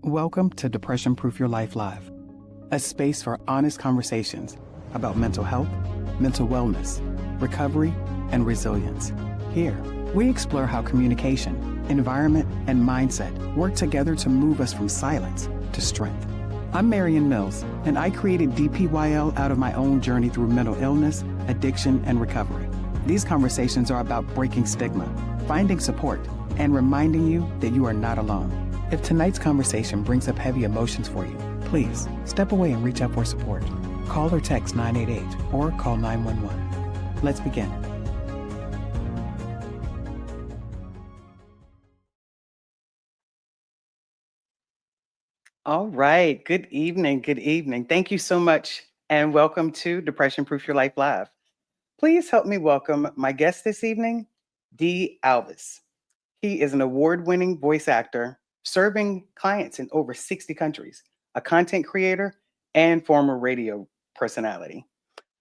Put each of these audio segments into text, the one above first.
Welcome to Depression Proof Your Life Live, a space for honest conversations about mental health, mental wellness, recovery, and resilience. Here, we explore how communication, environment, and mindset work together to move us from silence to strength. I'm Marion Mills, and I created DPYL out of my own journey through mental illness, addiction, and recovery. These conversations are about breaking stigma, finding support, and reminding you that you are not alone. If tonight's conversation brings up heavy emotions for you, please step away and reach out for support. Call or text 988 or call 911. Let's begin. All right. Good evening. Good evening. Thank you so much and welcome to Depression Proof Your Life Live. Please help me welcome my guest this evening, Dee Alvis. He is an award-winning voice actor serving clients in over 60 countries, a content creator, and former radio personality.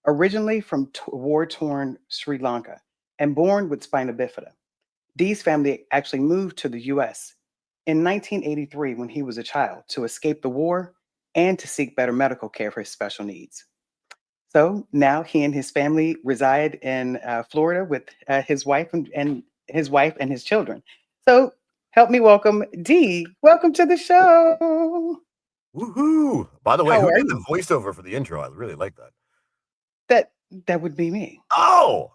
Originally from war-torn Sri Lanka and born with Spina Bifida, Dee's family actually moved to the US in 1983 when he was a child to escape the war and to seek better medical care for his special needs. So now he and his family reside in Florida with his wife and his wife and his children. So help me welcome Dee. Welcome to the show. Woohoo! By the way, How who are did the you? voiceover for the intro? I really like that. That would be me. Oh!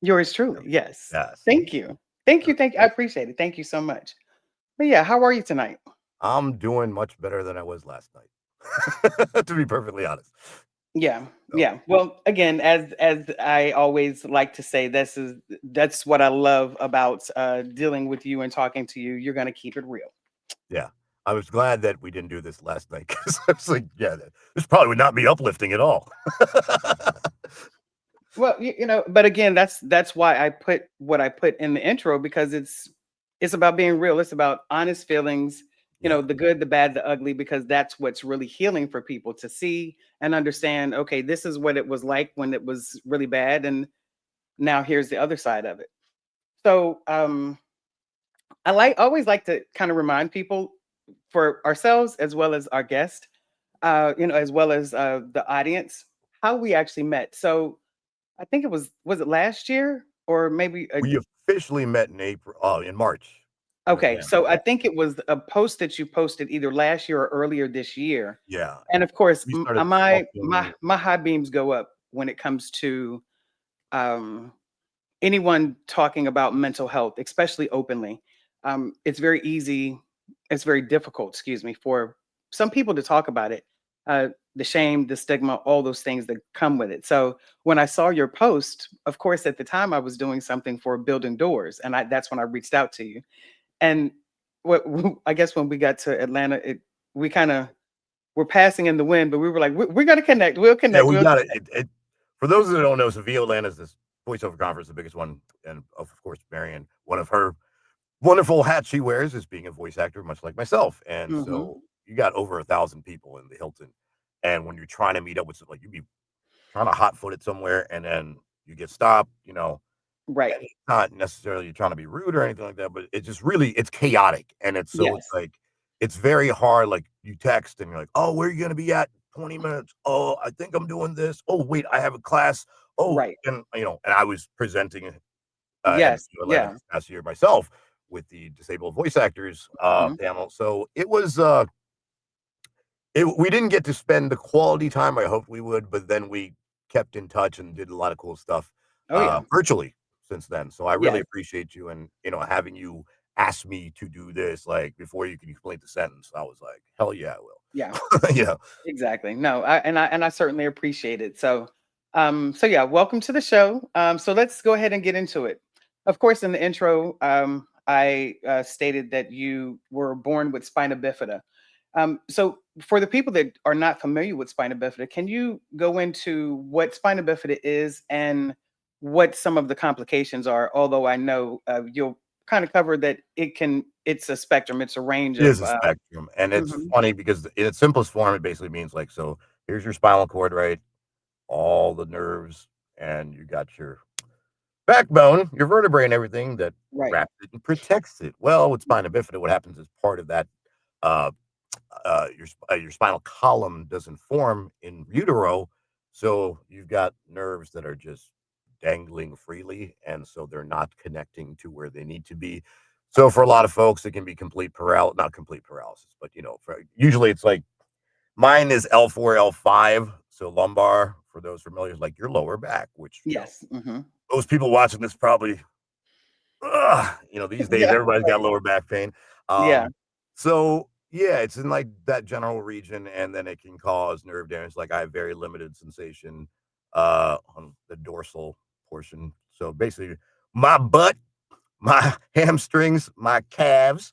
Yours truly. Yes. Yeah, see? Thank you. Thank you. Thank you. I appreciate it. Thank you so much. But yeah, how are you tonight? I'm doing much better than I was last night, to be perfectly honest. Yeah, So, yeah. Well, again, as I always like to say, that's what I love about dealing with you and talking to you. You're gonna keep it real. yeah. I was glad that we didn't do this last night because I was like, yeah, this probably would not be uplifting at all. Well, but again, that's why I put what I put in the intro because it's about being real. It's about honest feelings, Yeah, the good, the bad, the ugly, because that's what's really healing for people to see and understand, okay, this is what it was like when it was really bad, and now here's the other side of it. So always like to kind of remind people for ourselves as well as our guest, as well as the audience, how we actually met. So I think was it last year or maybe we officially met in April, in March in okay. Atlanta. So I Yeah, think it was a post that you posted either last year or earlier this year. yeah. And of course, We started my talking. high beams go up when it comes to um, anyone talking about mental health, especially openly. It's very easy, it's very difficult, excuse me, for some people to talk about it. The shame, the stigma, all those things that come with it. So when I saw your post, of course, at the time I was doing something for Building Doors, and that's when I reached out to you. And what I guess when we got to Atlanta, we kind of were passing in the wind, but we were like, we're going to connect. We'll Yeah, connect. we We'll got it. connect. For those that don't know, Seville Atlanta is this voiceover conference, the biggest one, and of course, Marion, one of her wonderful hats she wears is being a voice actor, much like myself. And Hmm. so you got over 1,000 people in the Hilton, and when you're trying to meet up with, like, you'd be trying to hot foot it somewhere, and then you get stopped, Right. and it's not necessarily you're trying to be rude or anything like that, but it's just really it's chaotic, and it's Yes. like it's very hard. Like you text and you're like, "Oh, where are you gonna be at 20 minutes? Oh, I think I'm doing this. Oh, wait, I have a class. Oh," Right. and I was presenting at Yes. Atlanta Yeah. this past year myself with the disabled voice actors Mhm. panel. So it was we didn't get to spend the quality time I hoped we would, but then we kept in touch and did a lot of cool stuff Oh, yeah. virtually since then. So I really Yes. appreciate you and having you ask me to do this like before you can complete the sentence. I was like, hell yeah, I Yeah. will. Exactly. No, I certainly appreciate it. So, so yeah, welcome to the show. So let's go ahead and get into it. Of course, in the intro, I stated that you were born with spina bifida. So for the people that are not familiar with spina bifida, can you go into what spina bifida is and what some of the complications are? Although I know you'll kind of cover that it's a spectrum, it's a range It is of. a spectrum, and it's Mhm. funny because in its simplest form, it basically means like, so here's your spinal cord, right? All the nerves, and you got your backbone, your vertebrae and everything that Right. wraps it and protects it. Well, with spina bifida, what happens is part of that uh, your spinal column doesn't form in utero, so you've got nerves that are just dangling freely, and so they're not connecting to where they need to be. So for a lot of folks, it can be complete not complete paralysis, but usually it's like mine is L4, L5, so lumbar. For those familiar, is like your lower back, which Yes. most people watching this probably these days Yeah. everybody's got Right. lower back pain. Yeah. So yeah, it's in like that general region, and then it can cause nerve damage. Like I have very limited sensation on the dorsal portion. So basically, my butt, my hamstrings, my calves,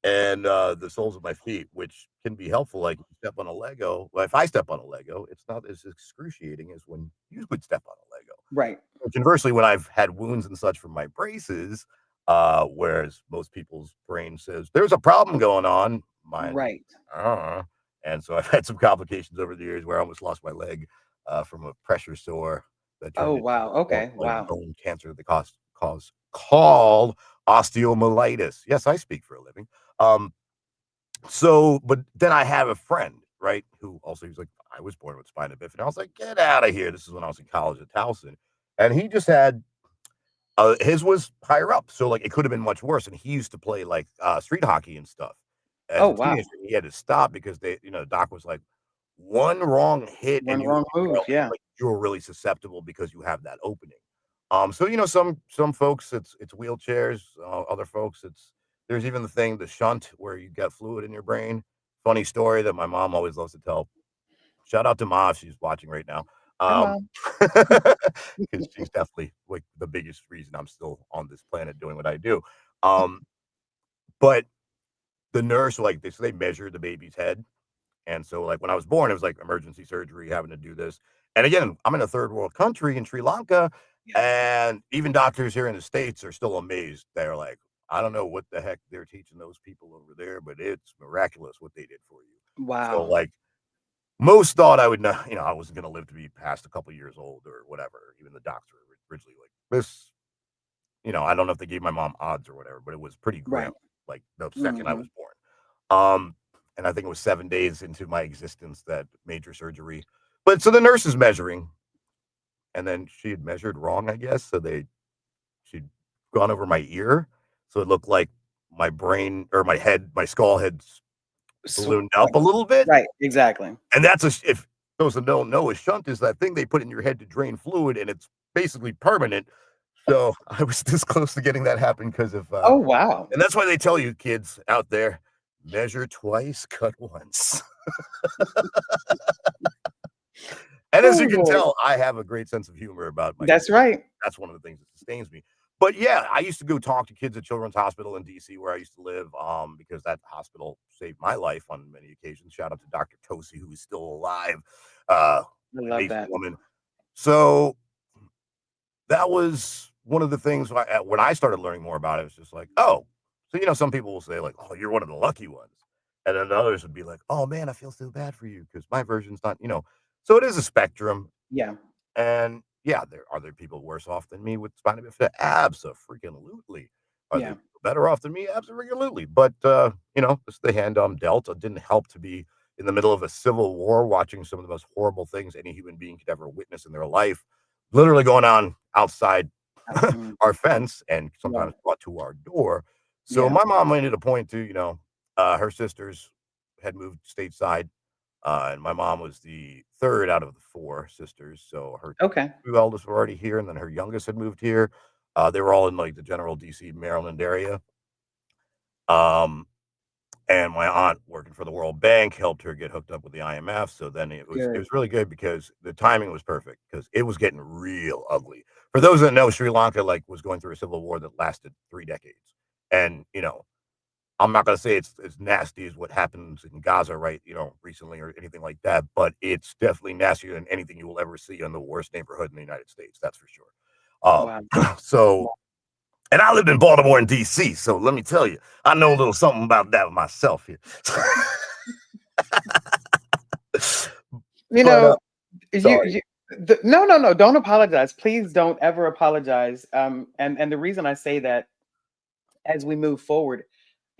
and the soles of my feet, which can be helpful. Like you step on a Lego. Well, if I step on a Lego, it's not as excruciating as when you would step on a Lego. Right. Conversely, when I've had wounds and such from my braces, whereas most people's brain says there's a problem going on, mine, Right. uh, and so I've had some complications over the years where I almost lost my leg from a pressure sore that Oh, turned into wow. Okay. like Wow. bone cancer that cause called osteomyelitis. Yes, I speak for a living. Um, but then I have a friend, right, who also he's like, I was born with spina bifida. I was like, get out of here. This is when I was in college at Towson. And he just had his was higher up, so like it could have been much worse. And he used to play like street hockey and stuff as Oh, a wow. teenager. He had to stop because the doc was like, one wrong hit and One wrong move. Yeah. you're really susceptible because you have that opening. So some folks it's wheelchairs, other folks there's even the shunt where you get fluid in your brain. Funny story that my mom always loves to tell. Shout out to Ma, if she's watching right now. Hi, Um, Mom. because she's definitely like the biggest reason I'm still on this planet doing what I do. Um, but the nurse, like they measured the baby's head. And so, like, when I was born, it was like emergency surgery, having to do this. And again, I'm in a third world country in Sri Lanka, Yeah. and even doctors here in the States are still amazed. They're like, I don't know what the heck they're teaching those people over there, but it's miraculous what they did for you. So, Wow. like, most thought I would not, I wasn't going to live to be past a couple years old or whatever. Even the doctor originally, like, this, I don't know if they gave my mom odds or whatever, but it was pretty grim, Right. like, the second I Hmm. was born. And I think it was 7 days into my existence that major surgery. But so the nurse is measuring, and then she had measured wrong, I guess. So she'd gone over my ear, so it looked like my brain or my skull had So, ballooned up a little bit. right. Exactly. And that's if those that don't know, a shunt is that thing they put in your head to drain fluid, and it's basically permanent. So I was this close to getting that happen because of, Oh, wow. and that's why they tell you kids out there, measure twice, cut once. And as you Oh, can Lord. tell, I have a great sense of humor about my That's right. that's one of the things that sustains me. But yeah, I used to go talk to kids at Children's Hospital in DC where I used to live, because that hospital saved my life on many occasions. Shout out to Dr. Tosi, who is still alive. Uh, I love amazing that. woman. So that was one of the things when I started learning more about it, it was just like, oh, so some people will say like, oh, you're one of the lucky ones. And then others would be like, oh man, I feel so bad for you because my version's not. So it is a spectrum. Yeah. And yeah, there people worse off than me with spina bifida? Abso-freaking-lutely. Are there Yeah. people better off than me? Absolutely. But this is the hand I'm dealt. It didn't help to be in the middle of a civil war, watching some of the most horrible things any human being could ever witness in their life, literally going on outside Mhm. our fence and Yeah. sometimes brought to our door. So Yeah. my mom made it a point to, her sisters had moved stateside, and my mom was the third out of the four sisters. So her Okay. two eldest were already here, and then her youngest had moved here. They were all in like the general DC, Maryland area. Um, and my aunt working for the World Bank helped her get hooked up with the IMF. So then it Good. was really good because the timing was perfect because it was getting real ugly. For those that know, Sri Lanka like was going through a civil war that lasted 3 decades, and I'm not gonna say it's as nasty as what happens in Gaza, right, recently or anything like that, but it's definitely nastier than anything you will ever see in the worst neighborhood in the United States, that's for sure. Wow. So and I lived in Baltimore and DC, so let me tell you, I know a little something about that myself here. You But, know, you sorry. you no, no, no, don't apologize. Please don't ever apologize. And the reason I say that as we move forward,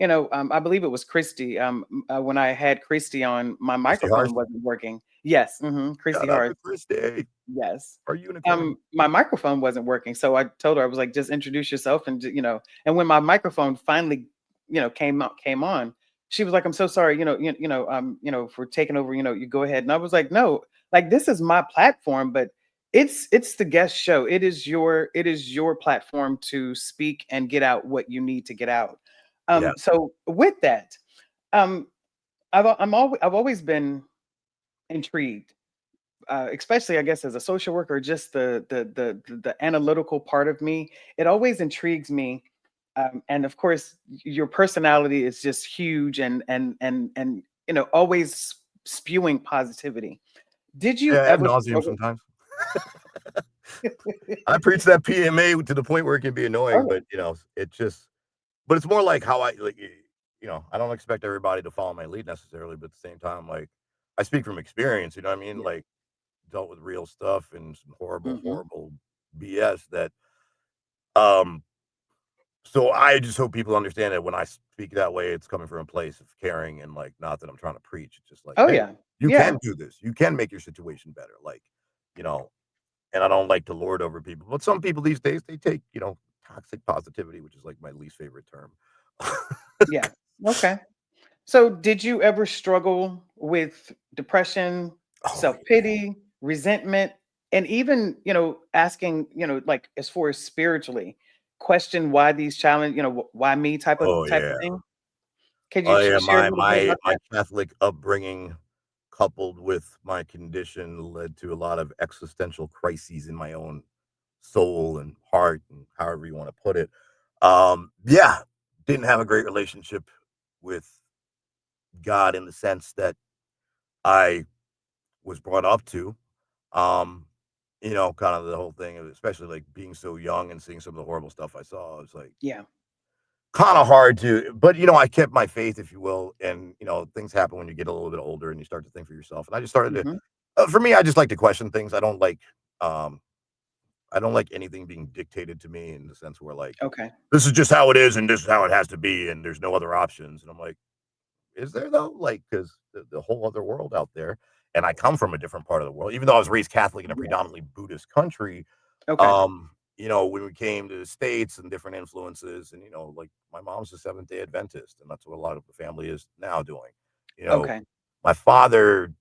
I believe it was Christy. When I had Christy on, my Christy Harsh. microphone wasn't working. Yes, Christy Shout out Hart. to Christy, Yes. our unicorn. My microphone wasn't working, so I told her, I was like, "Just introduce yourself," and and when my microphone finally, came on, she was like, "I'm so sorry, for taking over. You go ahead." And I was like, "No, like this is my platform, but it's the guest show. It is your platform to speak and get out what you need to get out." Yeah. So with that, um, I've always been intrigued, especially I guess as a social worker, just the analytical part of me. It always intrigues me, and of course, your personality is just huge, and always spewing positivity. Did you Yeah, ad ever nauseum struggle? sometimes. I preach that PMA to the point where it can be annoying, Oh but it just but it's more like how I like I don't expect everybody to follow my lead necessarily, but at the same time, like I speak from experience, you know what I mean? yeah. Like dealt with real stuff and some horrible, Hmm. horrible BS that um so I just hope people understand that when I speak that way, it's coming from a place of caring and like not that I'm trying to preach. It's just like, Oh hey, yeah, you yeah, can do this. You can make your situation better. Like, you know, and I don't like to lord over people. But some people these days they take, toxic positivity, which is like my least favorite term. yeah. Okay. So, did you ever struggle with depression, Oh self pity, resentment, and even, asking, like as far as spiritually, question why these challenge, why me oh type of yeah. thing? Could you Oh yeah, share a my little bit my about my that? Catholic upbringing coupled with my condition led to a lot of existential crises in my own soul and heart and however you want to put it. Yeah, didn't have a great relationship with God in the sense that I was brought up to. Um, kind of the whole thing, especially like being so young and seeing some of the horrible stuff I saw. I was like, Yeah. kind of hard to, but I kept my faith, if you will, and things happen when you get a little bit older and you start to think for yourself. And I just started to, Hmm. for me, I just like to question things. Um, I don't like anything being dictated to me in the sense where like Okay. this is just how it is and this is how it has to be and there's no other options. And I'm like, is there though? Like, because the whole other world out there, and I come from a different part of the world, even though I was raised Catholic in a Yes. predominantly Buddhist country. Okay. When we came to the States and different influences, and like my mom's a Seventh-day Adventist, and that's what a lot of the family is now doing. You know, Okay. my father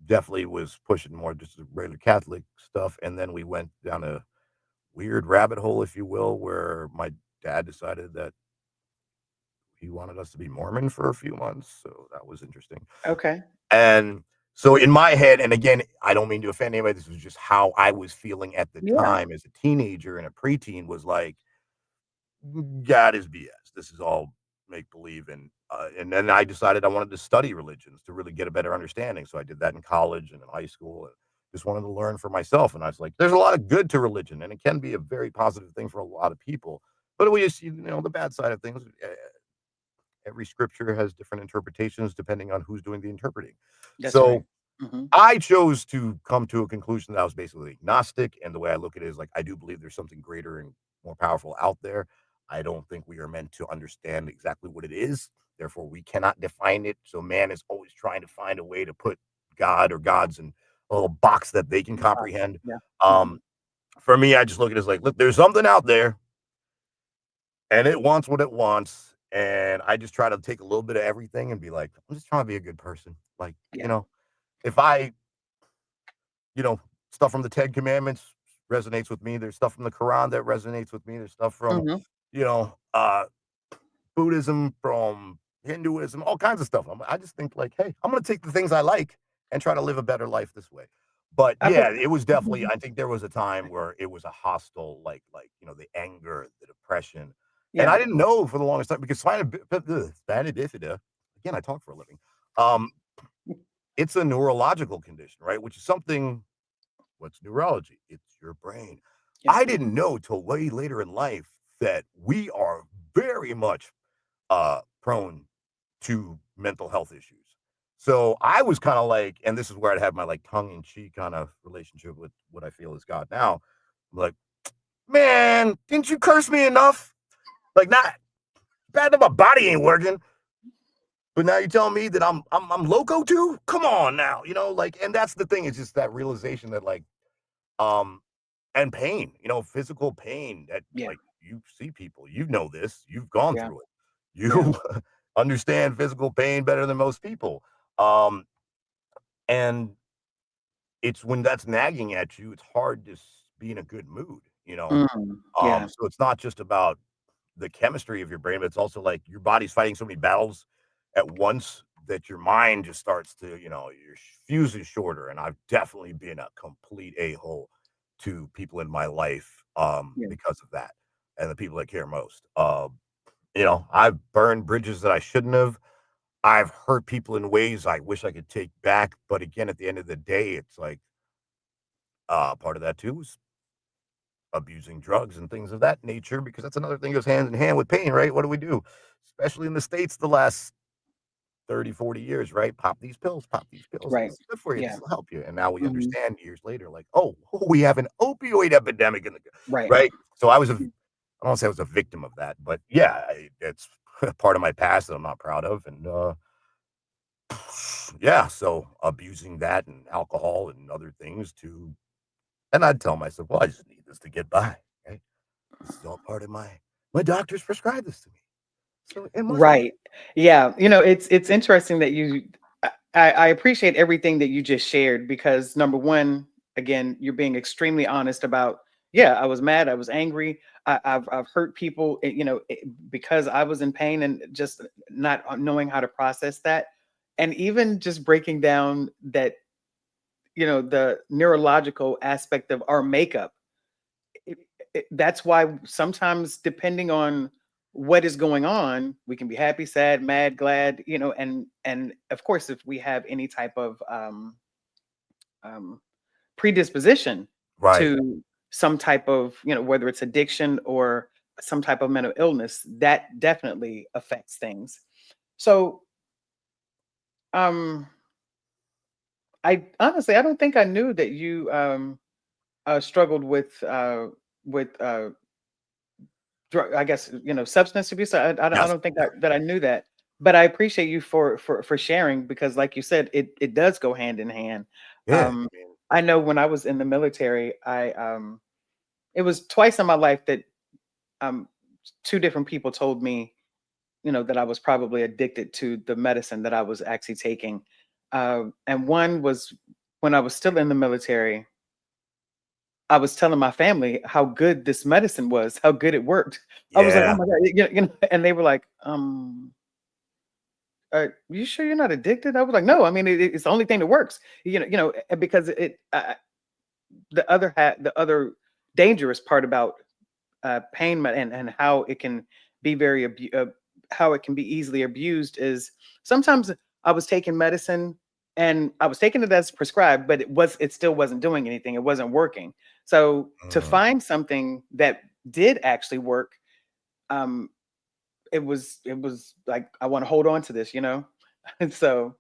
definitely was pushing more just the regular Catholic stuff, and then we went down a weird rabbit hole, if you will, where my dad decided that he wanted us to be Mormon for a few months, so that was interesting. Okay. And so in my head, and again, I don't mean to offend anybody, this was just how I was feeling at the Yeah. time as a teenager and a preteen was like, God is BS. This is all make believe. And then I decided I wanted to study religions to really get a better understanding. So I did that in college and in high school. And just wanted to learn for myself. And I was like, there's a lot of good to religion, and it can be a very positive thing for a lot of people. But we just, the bad side of things. Every scripture has different interpretations depending on who's doing the interpreting. That's right. So Hmm. I chose to come to a conclusion that I was basically agnostic. And the way I look at it is like, I do believe there's something greater and more powerful out there. I don't think we are meant to understand exactly what it is. Therefore, we cannot define it. So man is always trying to find a way to put God or gods in a little box that they can comprehend. Yeah. Hmm. Um, for me, I just look at it as like, look, there's something out there and it wants what it wants. And I just try to take a little bit of everything and be like, I'm just trying to be a good person. Like, Yeah. if I you know, stuff from the Ten Commandments resonates with me. There's stuff from the Quran that resonates with me. There's stuff from, Hmm. you know, uh, Buddhism, from Hinduism, all kinds of stuff. I just think like, hey, I'm gonna take the things I like and try to live a better life this way. But I yeah, believe. it was definitely. I think there was a time where it was a hostile, like the anger, the depression, and I Yeah. didn't know for the longest time because Spina Bifida. Again, I talk for a living. Um, it's a neurological condition, right? Which is something. What's neurology? It's your brain. Yeah. I didn't know till way later in life that we are very much prone to mental health issues. So I was kind of like, and this is where I'd have my like tongue in cheek kind of relationship with what I feel is God now. I'm like, man, didn't you curse me enough? Like, not. Bad that my body ain't working. But now you're telling me that I'm loco too? Come on now, like, and that's the thing. It's just that realization that like, um, and pain, physical pain that Yeah. like you see people, this, you've gone Yeah. through it, Yeah. you understand physical pain better than most people. Um, and it's when that's nagging at you, it's hard to be in a good mood. Yeah. So it's not just about the chemistry of your brain, but it's also like your body's fighting so many battles at once that your mind just starts to, your fuse is shorter. And I've definitely been a complete a-hole to people in my life Yeah. because of that and the people that care most. I've burned bridges that I shouldn't have. I've hurt people in ways I wish I could take back. But again, at the end of the day, it's like part of that too is abusing drugs and things of that nature, because that's another thing that goes hand in hand with pain, right? What do we do? Especially in the States the last 30, 40 years, right? Pop these pills, pop these pills. Right. This is good for you. Yeah. This will help you. And now we Hmm. understand years later, like, oh, we have an opioid epidemic in the Right. right. So I don't want to say I was a victim of that, but yeah, it's part of my past that I'm not proud of. And yeah, so abusing that and alcohol and other things and I'd tell myself, well, I just need this to get by. Right. This is all part of my doctors prescribed this to me, so it must work. Right. Yeah. It's interesting that I appreciate everything that you just shared because number one, again, you're being extremely honest about, yeah, I was mad, I was angry, I've hurt people, because I was in pain and just not knowing how to process that, and even just breaking down that, the neurological aspect of our makeup. it, that's why sometimes depending on what is going on, we can be happy, sad, mad, glad, and of course if we have any type of um, predisposition Right. to some type of, whether it's addiction or some type of mental illness, that definitely affects things. So um I honestly, I don't think I knew that you struggled with I guess, substance abuse. I Yes. don't think Yeah. that I knew that, but I appreciate you for sharing because, like you said, it does go hand in hand. Yeah. Um, I mean, I know when I was in the military, it was twice in my life that um two different people told me, that I was probably addicted to the medicine that I was actually taking, and one was when I was still in the military. I was telling my family how good this medicine was, how good it worked. I was like, "Oh yeah. my god," and they were like, you sure you're not addicted?" I was like, "No, I mean, it's the only thing that works." Because the other dangerous part about and how it can be how it can be easily abused is sometimes I was taking medicine and I was taking it as prescribed, but it still wasn't doing anything. It wasn't working. So to Mm. find something that did actually work, um, it was like I want to hold on to this. And so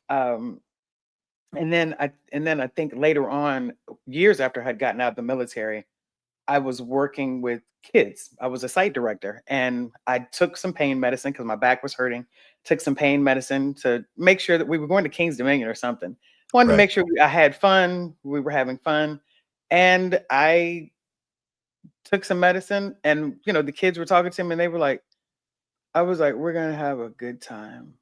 um and then I think later on, years after I had gotten out of the military, I was working with kids. I was a site director and I took some pain medicine because my back was hurting. Took some pain medicine to make sure that we were going to King's Dominion or something. Wanted to Right. make sure I had fun. We were having fun. And I took some medicine and the kids were talking to me and they were like, I was like, we're gonna have a good time.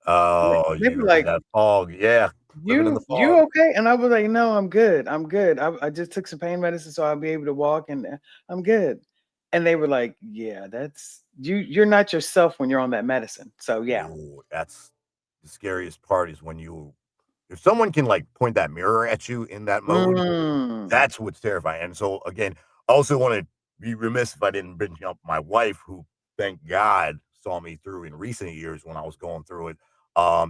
Oh, They you were were in like, that fog. Yeah. Living in the You fog. okay?" And I was like, "No, I'm good. I'm good. I just took some pain medicine so I'll be able to walk and I'm good." And they were like, "Yeah, that's you're not yourself when you're on that medicine." So yeah. Ooh, that's the scariest part is when if someone can like point that mirror at you in that mode, Mm, that's what's terrifying. And so again, I also want to be remiss if I didn't bring up my wife, who thank God saw me through in recent years when I was going through it.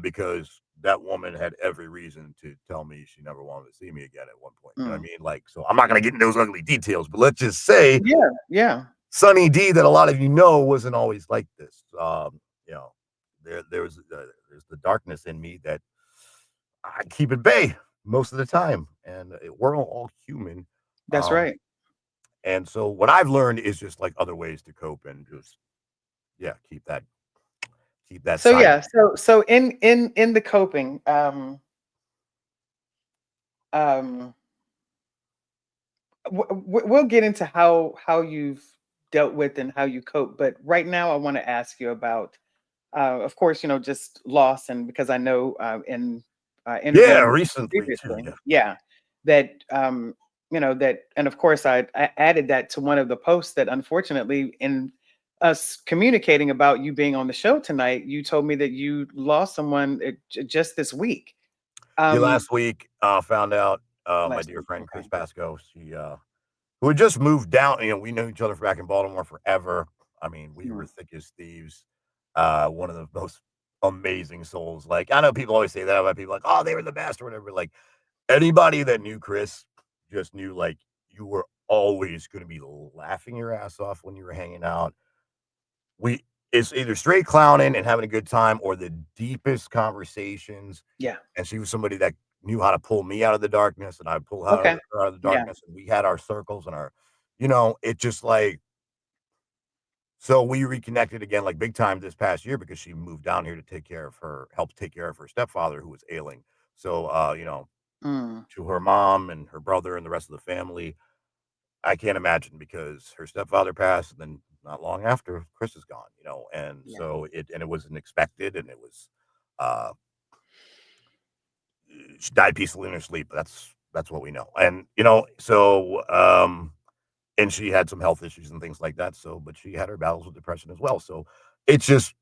Because that woman had every reason to tell me she never wanted to see me again at one point. You know what I mm. mean? Like, so I'm not gonna get into those ugly details, but let's just say Yeah, yeah. Sunny D that a lot of you know wasn't always like this. You know, there's the darkness in me that I keep at bay most of the time, and we're all human. That's Um, right. and so what I've learned is just like other ways to cope and just yeah, keep that So side. yeah, so in the coping, um, we'll get into how you've dealt with and how you cope. But right now, I want to ask you about, of course, just loss, and because I know in Yeah, interviewing with you recently too. previously, Yeah. yeah, that that, and of course, I added that to one of the posts that unfortunately in us communicating about you being on the show tonight, you told me that you lost someone just this week. Yeah, Um, last week, found out, my last dear week, friend Chris okay, Pascoe, she, who had just moved down. We knew each other back in Baltimore forever. I mean, we were mm, thick as thieves. One of the most amazing souls. Like, I know people always say that about people, like, "Oh, they were the best," or whatever. Like, anybody that knew Chris just knew, like, you were always gonna be laughing your ass off when you were hanging out. We It's either straight clowning and having a good time or the deepest conversations, yeah, and she was somebody that knew how to pull me out of the darkness, and I'd pull okay, her out of the yeah, darkness, and we had our circles and our it just, like, so we reconnected again, like, big time this past year because she moved down here to help take care of her stepfather who was ailing. So, mm, to her mom and her brother and the rest of the family, I can't imagine because her stepfather passed, and then not long after, Chris is gone, and yeah, so it wasn't expected, and it was, uh she died peacefully in her sleep. That's what we know. And and she had some health issues and things like that. So, but she had her battles with depression as well. So it's just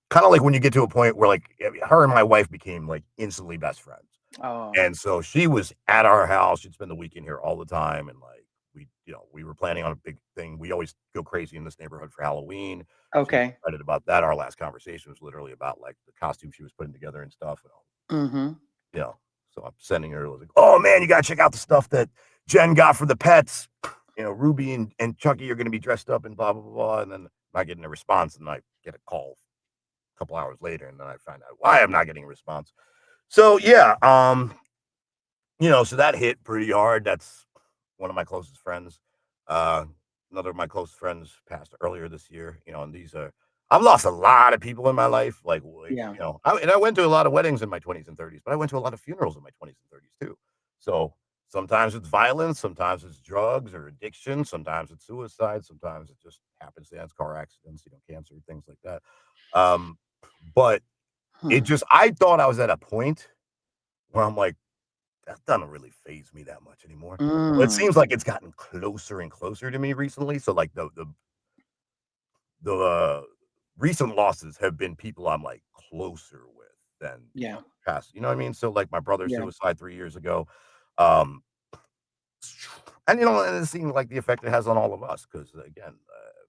kind of like when you get to a point where like her and my wife became like instantly best friends. oh, And so she was at our house. She'd spend the weekend here all the time. And like we were planning on a big thing. We always go crazy in this neighborhood for Halloween. She was okay, excited about that. Our last conversation was literally about like the costume she was putting together and stuff. And mm-hmm, you know, so I'm sending her like, "Oh man, you gotta check out the stuff that Jen got for the pets. Ruby and Chucky are gonna be dressed up and blah blah blah." And then I'm not getting a response, and I get a call a couple hours later, and then I find out why I'm not getting a response. So yeah, so that hit pretty hard. That's one of my closest friends. Uh, Another of my close friends passed earlier this year. And these are I've lost a lot of people in my life. yeah, I went to a lot of weddings in my 20s and 30s, but I went to a lot of funerals in my 20s and 30s too. So sometimes it's violence, sometimes it's drugs or addiction, sometimes it's suicide, sometimes it just happenstance, car accidents, cancer, things like that. Um, but hmm, I thought I was at a point where I'm like, that doesn't really phase me that much anymore. But it mm, seems like it's gotten closer and closer to me recently. So like the recent losses have been people I'm like closer with than yeah, past. You know what I mean? So like my brother's yeah, suicide 3 years ago. Um, and it seemed like the effect it has on all of us because again,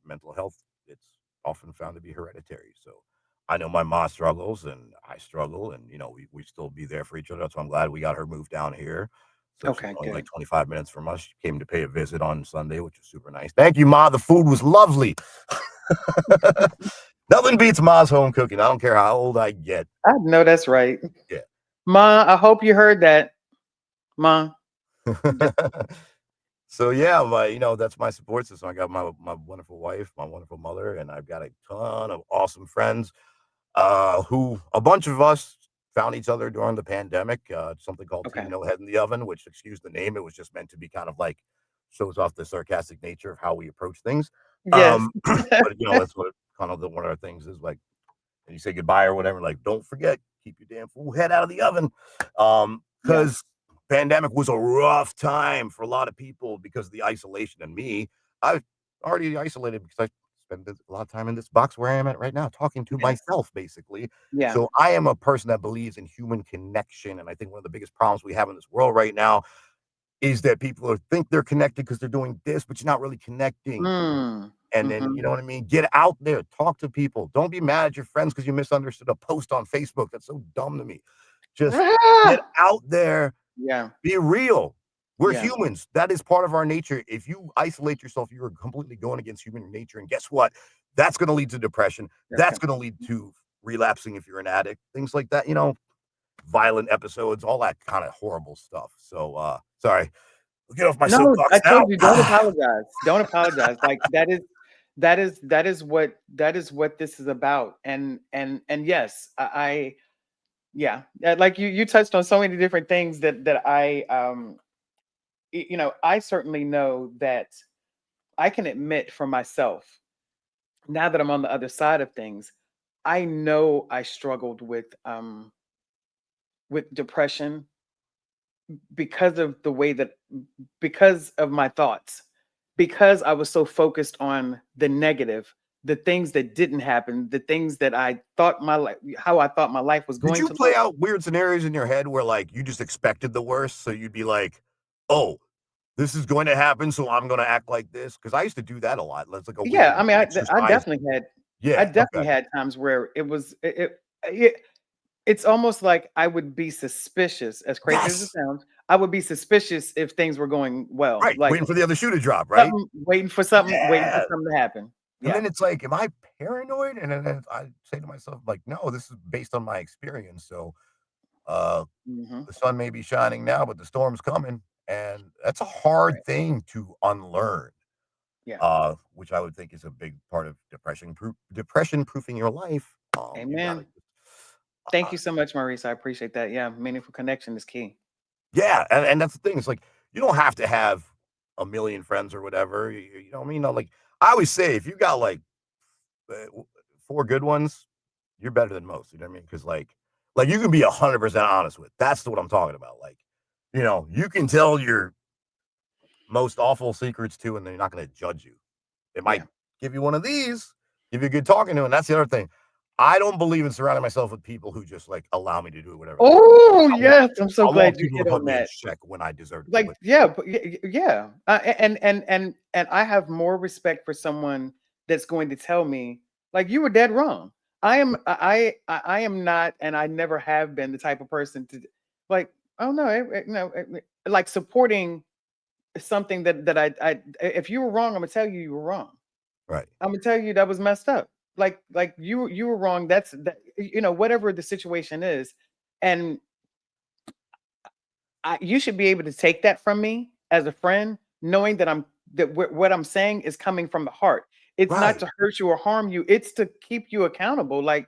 mental health, it's often found to be hereditary. So I know my mom struggles and I struggle, and we still be there for each other. So I'm glad we got her moved down here. So she's okay, only like good. 25 minutes from us. She came to pay a visit on Sunday, which was super nice. Thank you, Ma. The food was lovely. Nothing beats Ma's home cooking. I don't care how old I get. I know that's right. Yeah. Ma, I hope you heard that. Ma, just So yeah, that's my support system. I got my wonderful wife, my wonderful mother, and I've got a ton of awesome friends. Who a bunch of us found each other during the pandemic. Something called Team okay. No Head in the Oven, which excuse the name, it was just meant to be kind of like shows off the sarcastic nature of how we approach things. Yes. But that's what kind of one of our things is like and you say goodbye or whatever, like, don't forget, keep your damn fool head out of the oven. Yeah. Because pandemic was a rough time for a lot of people because of the isolation. And me, I already isolated because I spend a lot of time in this box where I am at right now, talking to Yes. myself, basically. Yeah. So I am a person that believes in human connection. And I think one of the biggest problems we have in this world right now is that think they're connected because they're doing this, but you're not really connecting. Mm. And then, you Mhm. know what I mean? Get out there, talk to people. Don't be mad at your friends because you misunderstood a post on Facebook. That's so dumb to me. Just get Ah! out there, Yeah. be real. We're Yeah. humans. That is part of our nature. If you isolate yourself, you are completely going against human nature. And guess what? That's going to lead to depression. That's Okay. going to lead to relapsing if you're an addict, things like that, violent episodes, all that kind of horrible stuff. So, sorry. We'll get off my No, soapbox I now. told you don't apologize. Don't apologize. Like that is that is what this is about. And yes, yeah, like you touched on so many different things that I certainly know that I can admit for myself, now that I'm on the other side of things, I know I struggled with depression because of the way that because of my thoughts, because I was so focused on the negative, the things that didn't happen, the things that I thought my life, how I thought my life was Did going you to look. play out weird scenarios in your head where, like, you just expected the worst, so you'd be like, "Oh, this is going to happen, so I'm gonna act like this"? Because I used to do that a lot. That's like a Yeah, I weird mean, I exercise. definitely had, I Yeah, definitely okay. had times where it's almost like I would be suspicious, as crazy as it Yes! sounds. I would be suspicious if things were going well, Right, like waiting for the other shoe to drop, right? something, waiting for Yeah, something to happen. and Yeah. then it's like, "Am I paranoid?" And then I say to myself, like, "No, this is based on my experience, so, uh, Hmm. the sun may be shining now, but the storm's coming," and that's a hard Right. thing to unlearn, Yeah. which I would think is a big part of depression proofing your life. You gotta Amen. just, Thank uh you so much, Maurice. I appreciate that. Yeah, meaningful connection is key. yeah, and that's the thing, it's like, you don't have to have a million friends or whatever, you know what I mean? Like, I always say, if you got, like, w 4 good ones, you're better than most, you know what I mean? Because you can be 100% honest with. That's what I'm talking about, like, you can tell your most awful secrets too, and they're not gonna judge you. They might Yeah. give you one of these, give you a good talking to, and that's the other thing. I don't believe in surrounding myself with people who just, like, allow me to do whatever the fuck. Oh I want yes, I'm so I want glad you people to hit put on me in that. check when I deserve to be Like, put. yeah, but yeah, and I have more respect for someone that's going to tell me, like, you were dead wrong. I am not, and I never have been the type of person to, like, oh no, no, like supporting something that if you were wrong, I'm gonna tell you you were wrong. Right. I'm gonna tell you that was messed up. Like you were wrong. That's that, whatever the situation is, and you should be able to take that from me as a friend, knowing that what I'm saying is coming from the heart. It's not Right. to hurt you or harm you. It's to keep you accountable. Like,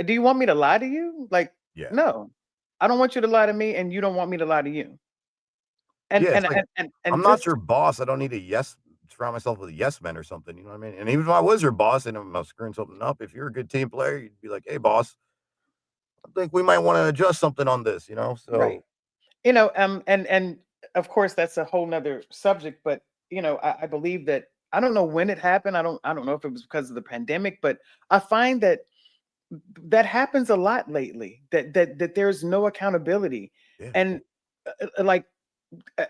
do you want me to lie to you? Like, Yeah. no, I don't want you to lie to me, and you don't want me to lie to you. And Yeah, it's and like, and and, I'm and not just your boss, I don't need a surround myself with a yes men or something, you know what I mean? And even if I was your boss and I'm screwing something up, if you're a good team player, you'd be like, "Hey, boss, I think we might wanna adjust something on this," you know? right. So And of course that's a whole nother subject, but I believe that I don't know when it happened. I don't know if it was because of the pandemic, but I find that that happens a lot lately. That there's no accountability, yeah, and like uh,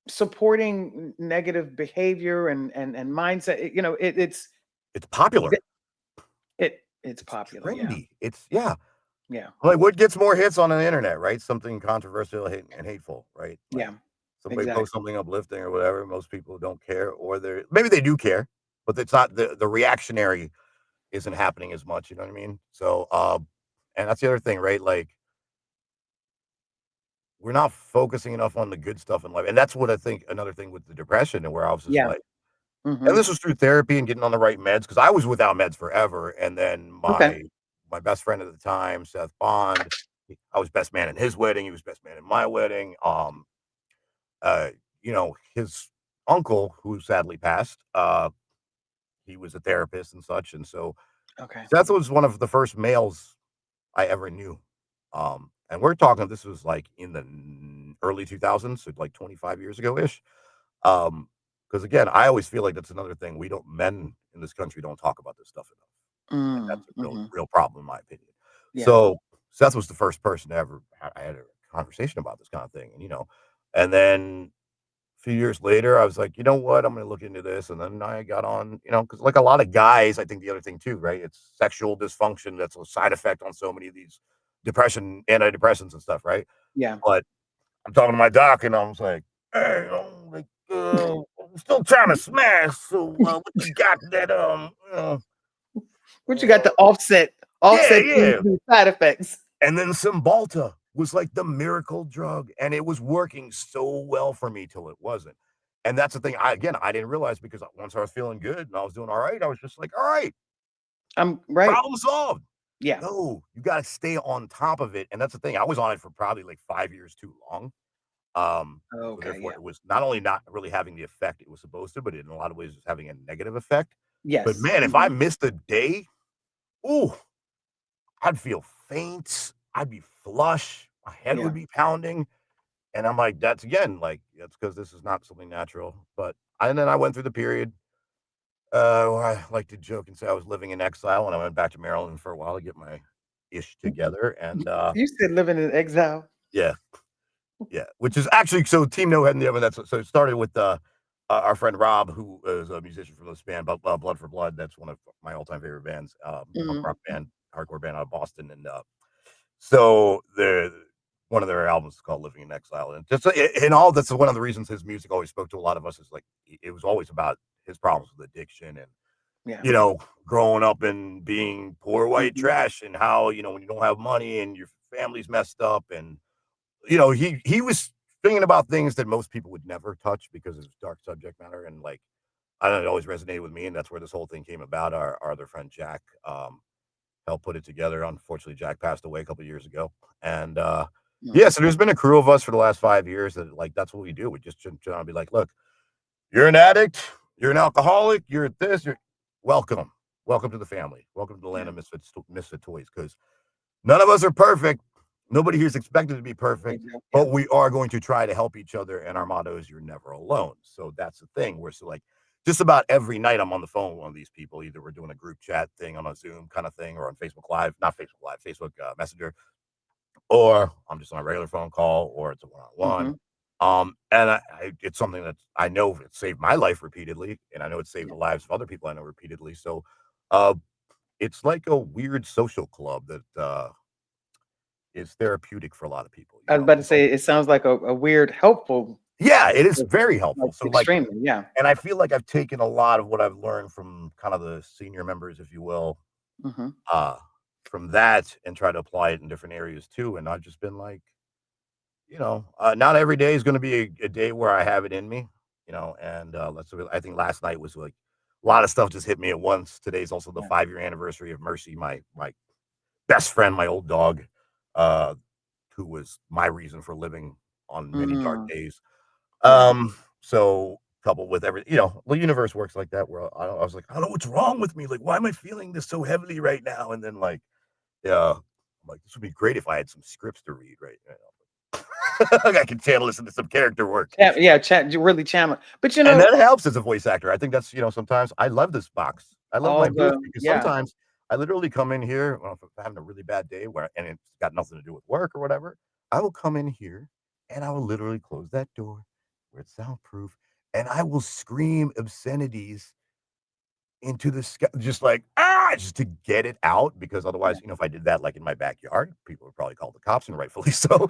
supporting negative behavior and mindset. it's popular, It's it's popular. Yeah, trendy, it's yeah. yeah, Like, what gets more hits on the internet, right? Something controversial, and hateful, right? Like, yeah, somebody posts exactly. something uplifting or whatever, most people don't care, or maybe they do care, but it's not the reactionary isn't happening as much, you know what I mean? So, and that's the other thing, right? Like, we're not focusing enough on the good stuff in life, and that's what I think another thing with the depression and where I was just Yeah. like, and Hmm. this was through therapy and getting on the right meds because I was without meds forever, and then Okay. my best friend at the time, Seth Bond, I was best man in his wedding, he was best man in my wedding, uh, his uncle, who sadly passed, he was a therapist and such, and so Okay. Seth was one of the first males I ever knew. And we're talking this was like in the early 2000s, so like 25 years ago ish. Because again, I always feel like that's another thing men in this country don't talk about this stuff enough. And that's a real, Mm-hmm. real problem in my opinion. Yeah. So Seth was the first person to ever I had a conversation about this kind of thing. And then a few years later, I was like, you know what? I'm going to look into this. And then I got on, because like a lot of guys, I think the other thing too, right? It's sexual dysfunction. That's a side effect on so many of these antidepressants and stuff, right? Yeah. But I'm talking to my doc and I was like, hey, I'm still trying to smash. So what you got that, What you got to uh, yeah, offset yeah. these side effects? And then Cymbalta was like the miracle drug, and it was working so well for me till it wasn't. And that's the thing. I didn't realize because once I was feeling good and I was doing all right, I was just like, all right, I'm right. problem solved. Yeah. No, you got to stay on top of it. And that's the thing. I was on it for probably like 5 years too long. So Okay. therefore, Yeah. it was not only not really having the effect it was supposed to, but in a lot of ways, was having a negative effect. But Yes. man, if I Mhm. missed a day, ooh, I'd feel faint. I'd be flush. My head Yeah. would be pounding. And I'm like, that's again, like, that's because this is not something natural. And then I went through the period. Where I like to joke and say I was living in exile, and I went back to Maryland for a while to get my ish together. And You said living in exile. yeah, yeah, which is actually so Team No Head in the Oven. That's so it started with our friend Rob, who is a musician from this band, Blood for Blood. That's one of my all time favorite bands, punk Mhm. rock band, hardcore band out of Boston. And so the one of their albums is called Living in Exile, and just and all that's one of the reasons his music always spoke to a lot of us is like it was always about his problems with addiction and Yeah. growing up and being poor white Mhm. trash and how when you don't have money and your family's messed up and he was thinking about things that most people would never touch because of dark subject matter and like I don't know, it always resonated with me and that's where this whole thing came about. Our other friend Jack helped put it together. Unfortunately, Jack passed away a couple years ago. And Mm. yeah, so there's been a crew of us for the last 5 years that like that's what we do. We just try to be like, look, you're an addict, you're an alcoholic, you're at this, you're welcome. Welcome to the family. Welcome to the land Yeah. of misfit toys. Because none of us are perfect. Nobody here is expected to be There perfect, you go. Yeah. but we are going to try to help each other. And our motto is you're never alone. So that's the thing. We're so like just about every night I'm on the phone with one of these people. Either we're doing a group chat thing on a Zoom kind of thing or on Facebook Live, not Facebook Live, Facebook Messenger, or I'm just on a regular phone call, or it's a one-on-one. Mhm. And it's something that I know it saved my life repeatedly, and I know it saved Yeah. the lives of other people I know repeatedly. So, uh, it's like a weird social club that is therapeutic for a lot of people. I was about to say it sounds like a weird helpful, Yeah, it is like very like helpful. So, like, extremely. Yeah. and I feel like I've taken a lot of what I've learned from kind of the senior members, if you will, Mhm. uh, from that, and try to apply it in different areas too. And I've just been like not every day is going to be a day where I have it in me, and I think last night was like a lot of stuff just hit me at once. Today's also the Yeah. 5 year anniversary of Mercy, my best friend, my old dog, uh, who was my reason for living on many dark Mm. days. Yeah. So coupled with everything, the universe works like that. Where I was like, I don't know what's wrong with me. Like, why am I feeling this so heavily right now? And then like, yeah, I'm like, this would be great if I had some scripts to read right now. I can channel this into some character work. Yeah, chat you really channel. But And that helps as a voice actor. I think that's, sometimes I love this box. I love all my booth the because yeah. sometimes I literally come in here, well, if I'm having a really bad day and it's got nothing to do with work or whatever, I will come in here and I will literally close that door where it's soundproof and I will scream obscenities into the sky, just like, just to get it out because Yeah. otherwise, if I did that, like, in my backyard, people would probably call the cops, and rightfully so.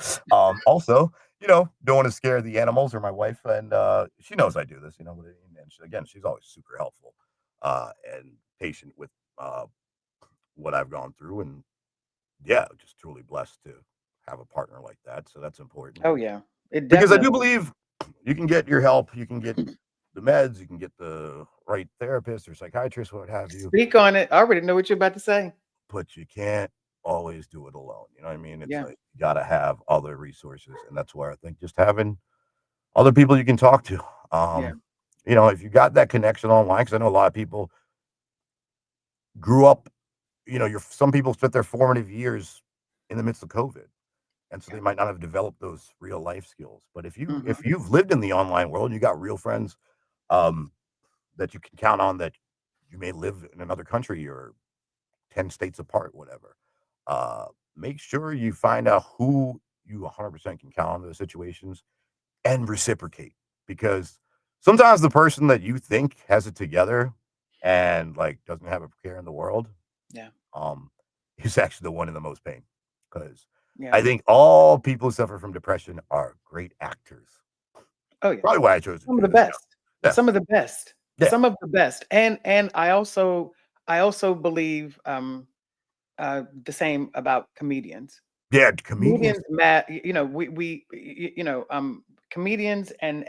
Also, don't wanna scare the animals or my wife, and, she knows I do this, what I mean? And she's always super helpful, and patient with, what I've gone through, and, yeah, just truly blessed to have a partner like that, so that's important. Oh, yeah. It Because I do definitely believe you can get your help, you can get the meds, you can get the right therapist or psychiatrist, what have you, speak on it. I already know what you're about to say. but you can't always do it alone. You know what I mean? It's Yeah. like you gotta have other resources, and that's where I think just having other people you can talk to. Yeah. If you got that connection online, because I know a lot of people grew up, some people spent their formative years in the midst of COVID, and so Yeah. they might not have developed those real life skills. But if you Mhm. if you've lived in the online world and you got real friends, um, that you can count on that you may live in another country or 10 states apart, whatever. Uh, Make sure you find out who you 100% can count on those situations and reciprocate because sometimes the person that you think has it together and like doesn't have a care in the world Yeah. um, is actually the one in the most pain because Yeah. I think all people who suffer from depression are great actors. Oh, yeah. Probably why I chose to Some of do the this. best. Yeah. Some of the best. Yeah. Some of the best. And I also believe, the same about comedians. Yeah. Comedians. Comedians, we comedians and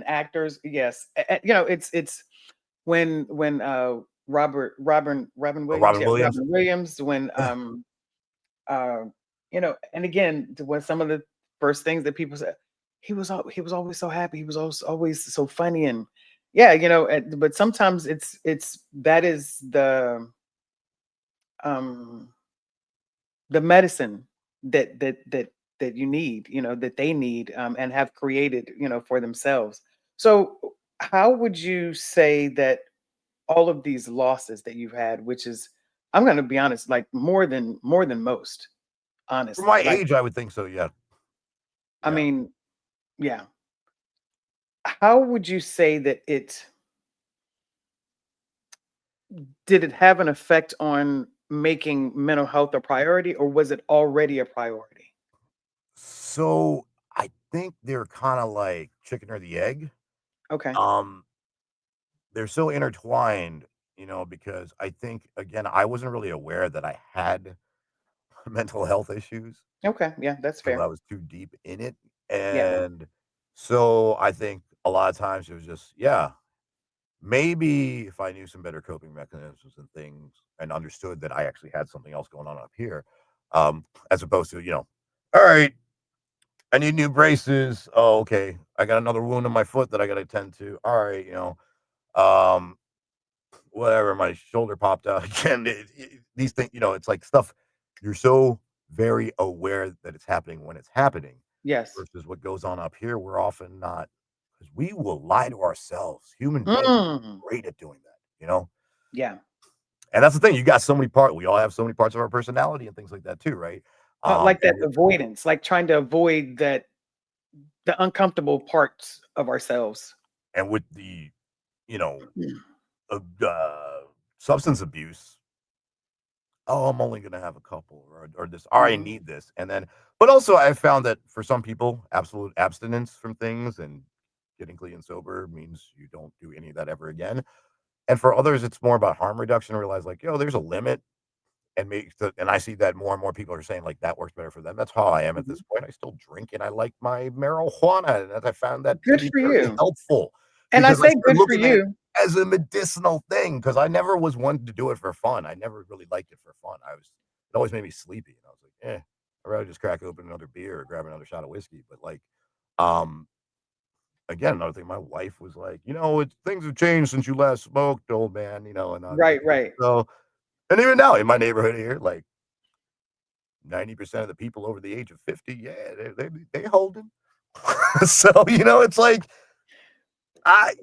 actors, yes. It's when Robin Williams, Robin yeah, Williams. Robin Williams, when Yeah. and again, when some of the first things that people said, he was always so happy, he was always so funny, and yeah, but sometimes it's that is um the medicine that you need, that they need, and have created, for themselves. So how would you say that all of these losses that you've had, which is, I'm going to be honest, like more than most, For honestly, my like, age, I would think so, yeah. I Yeah. mean, yeah, how would you say that it did it have an effect on making mental health a priority, or was it already a priority? So, I think they're kinda like chicken or the egg. Okay. Um, they're so intertwined, because I think, again, I wasn't really aware that I had mental health issues Okay, yeah, that's till I fair. was too deep in it, Yeah. and so I think a lot of times it was just, yeah, maybe if I knew some better coping mechanisms and things and understood that I actually had something else going on up here, as opposed to, "All right, I need new braces. Oh, okay. I got another wound on my foot that I gotta attend to. Alright," um, whatever, my shoulder popped out again. These things, it's like stuff you're so very aware that it's happening when it's happening Yes. versus what goes on up here, we're often not, because we will lie to ourselves. Human beings are Mm, great at doing that. yeah. And that's the thing, you got so many parts. We all have so many parts of our personality and things like that too, right? Like that And avoidance, like trying to avoid the uncomfortable parts of ourselves. with the, you know, Mm. substance abuse, "Oh, I'm only gonna have a couple," or this, "Or I Mhm. need this," and then but also I found that for some people, absolute abstinence from things and getting clean and sober means you don't do any of that ever again, and for others, it's more about harm reduction, realize, like, "Yo, there's a limit," and I see that more and more people are saying, like, that works better for them. That's how I am at Mhm. this point. I still drink and I like my marijuana, and I found that to Good be for very you. helpful And I because I say started good for looking at it you. as a medicinal thing because I never was one to do it for fun. I never really liked it for fun. It always made me sleepy, and I was like, I'd rather just crack open another beer or grab another shot of whiskey. But like, um, again, another thing, my wife was like, things have changed since you last smoked, old man, and I'm Right, right. so. And even now in my neighborhood here, like 90% of the people over the age of 50, yeah, they holding. So, it's like I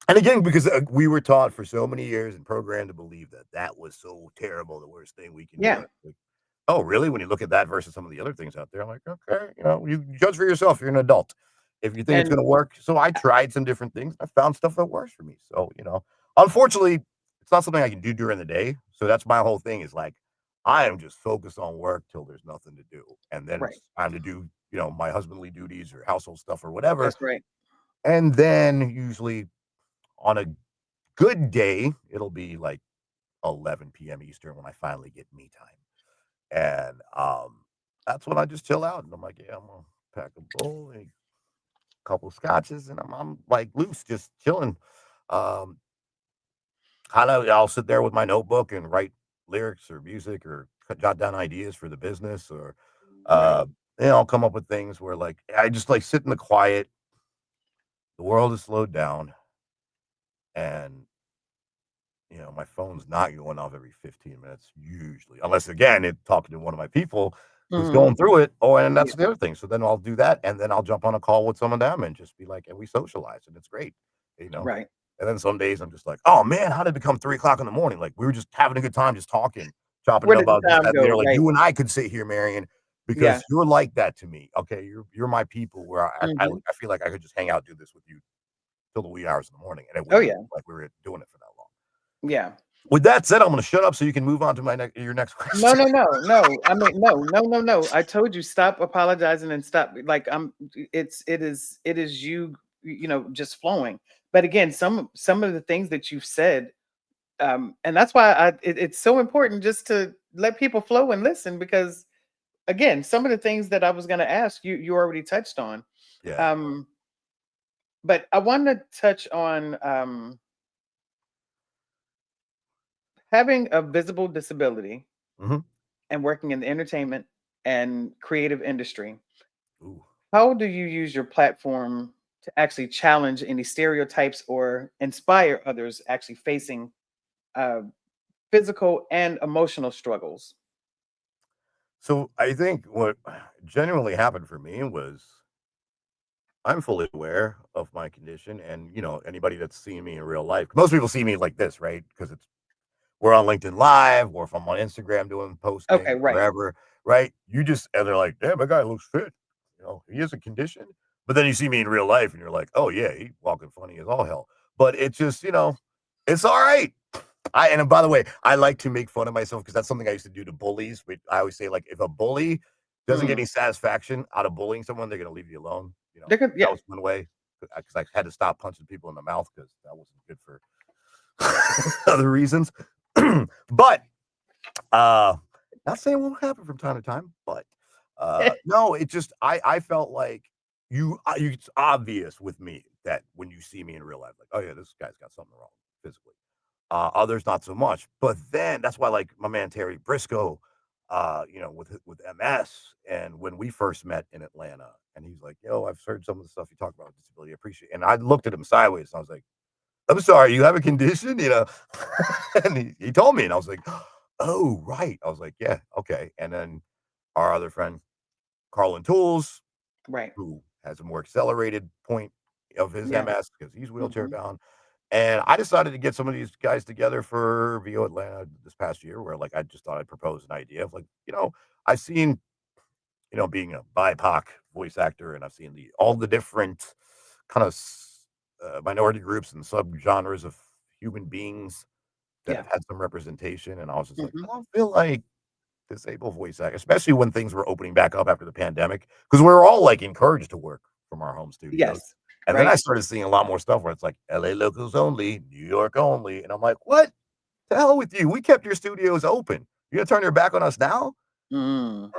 and again, because, we were taught for so many years and programmed to believe that that was so terrible, the worst thing we can do, Yeah. and like, "Oh, really?" When you look at that versus some of the other things out there, I'm like, "Okay, you judge for yourself, you're an adult. If you think it's And gonna work." So I tried some different things, I found stuff that works for me, so, unfortunately, it's not something I can do during the day, so that's my whole thing is, like, I am just focused on work till there's nothing to do, and then right. it's time to do, my husbandly duties or household stuff or whatever, That's right. and then usually on a good day, it'll be like 11 p.m. Eastern when I finally get me time. And that's when I just chill out. And I'm like, yeah, I'm gonna pack a bowl, a couple scotches, and I'm like loose, just chilling. Um, kind of, I'll sit there with my notebook and write lyrics or music or jot down ideas for the business, or Right. uh, I'll come up with things where like I just like sit in the quiet. The world is slowed down, and my phone's not going off every 15 minutes usually, unless again, it talking to one of my people who's Mhm. going through it. Oh, and Yeah. that's the other thing. So then I'll do that, and then I'll jump on a call with some of them and just be like, and we socialize, and it's great, you know. Right. And then some days I'm just like, oh man, how did it become 3 o'clock in the morning? Like we were just having a good time, just talking, chopping it Where up did the about this, time that, and the go? other. Like Right. you and I could sit here, Marion, Yeah. because you're like that to me. Okay, you're my people where Mhm. I feel like I could just hang out, do this with you till the wee hours in the morning, and it Oh, wouldn't yeah. even like we were doing it for that long. Yeah. With that said, I'm gonna shut up so you can move on to your next No, question. no, no, no. I mean, no, no, no, no. I told you stop apologizing and stop. Like it is you, just flowing. But again, some of the things that you've said, and that's why it's so important just to let people flow and listen because again, some of the things that I was going to ask you, you already touched on. Yeah. Um, but I want to touch on having a visible disability Mhm. and working in the entertainment and creative industry. Ooh. How do you use your platform to actually challenge any stereotypes or inspire others actually facing uh, physical and emotional struggles? So I think what genuinely happened for me was I'm fully aware of my condition, and anybody that's seen me in real life. Most people see me like this, right? Because it's we're on LinkedIn Live, or if I'm on Instagram doing Okay, posting, right. wherever, right? And they're like, "Damn, that guy looks fit. He has a condition." But then you see me in real life, and you're like, "Oh yeah, he walking funny as all hell." But it's just, it's all right. And by the way, I like to make fun of myself because that's something I used to do to bullies. I always say, like, if a bully doesn't get Mm. any satisfaction out of bullying someone, they're gonna leave you alone. They could, That yeah, was one way because I had to stop punching people in the mouth because that wasn't good for other reasons. But uh, not saying it won't happen from time to time, but no, it just I felt like it's obvious with me that when you see me in real life, like, oh yeah, this guy's got something wrong physically. Others not so much. But then that's why, like, my man Terry Briscoe, with MS, and when we first met in Atlanta, and he's like, "Yo, I've heard some of the stuff you talk about with disability. I appreciate." And I looked at him sideways, and I was like, "I'm sorry, you have a condition?" And he told me, and I was like, "Oh, right." I was like, "Yeah, okay." And then our other friend, Carlin Tools, right. who has a more accelerated point of his Yeah. MS because he's wheelchair Hmm. bound. And I decided to get some of these guys together for VO Atlanta this past year, where, like, I just thought I'd propose an idea of, like, I've seen, being a BIPOC voice actor, and I've seen all the different kind of minority groups and subgenres of human beings that Yeah. have had some representation. And I was just like, I Hmm. don't feel like disabled voice act, especially when things were opening back up after the pandemic, because we were all, like, encouraged to work from our home studios. Yes. And then I Right. started seeing a lot more stuff where it's like LA locals only, New York only. And I'm like, what? To hell with you. We kept your studios open. You're gonna turn your back on us now? Mm.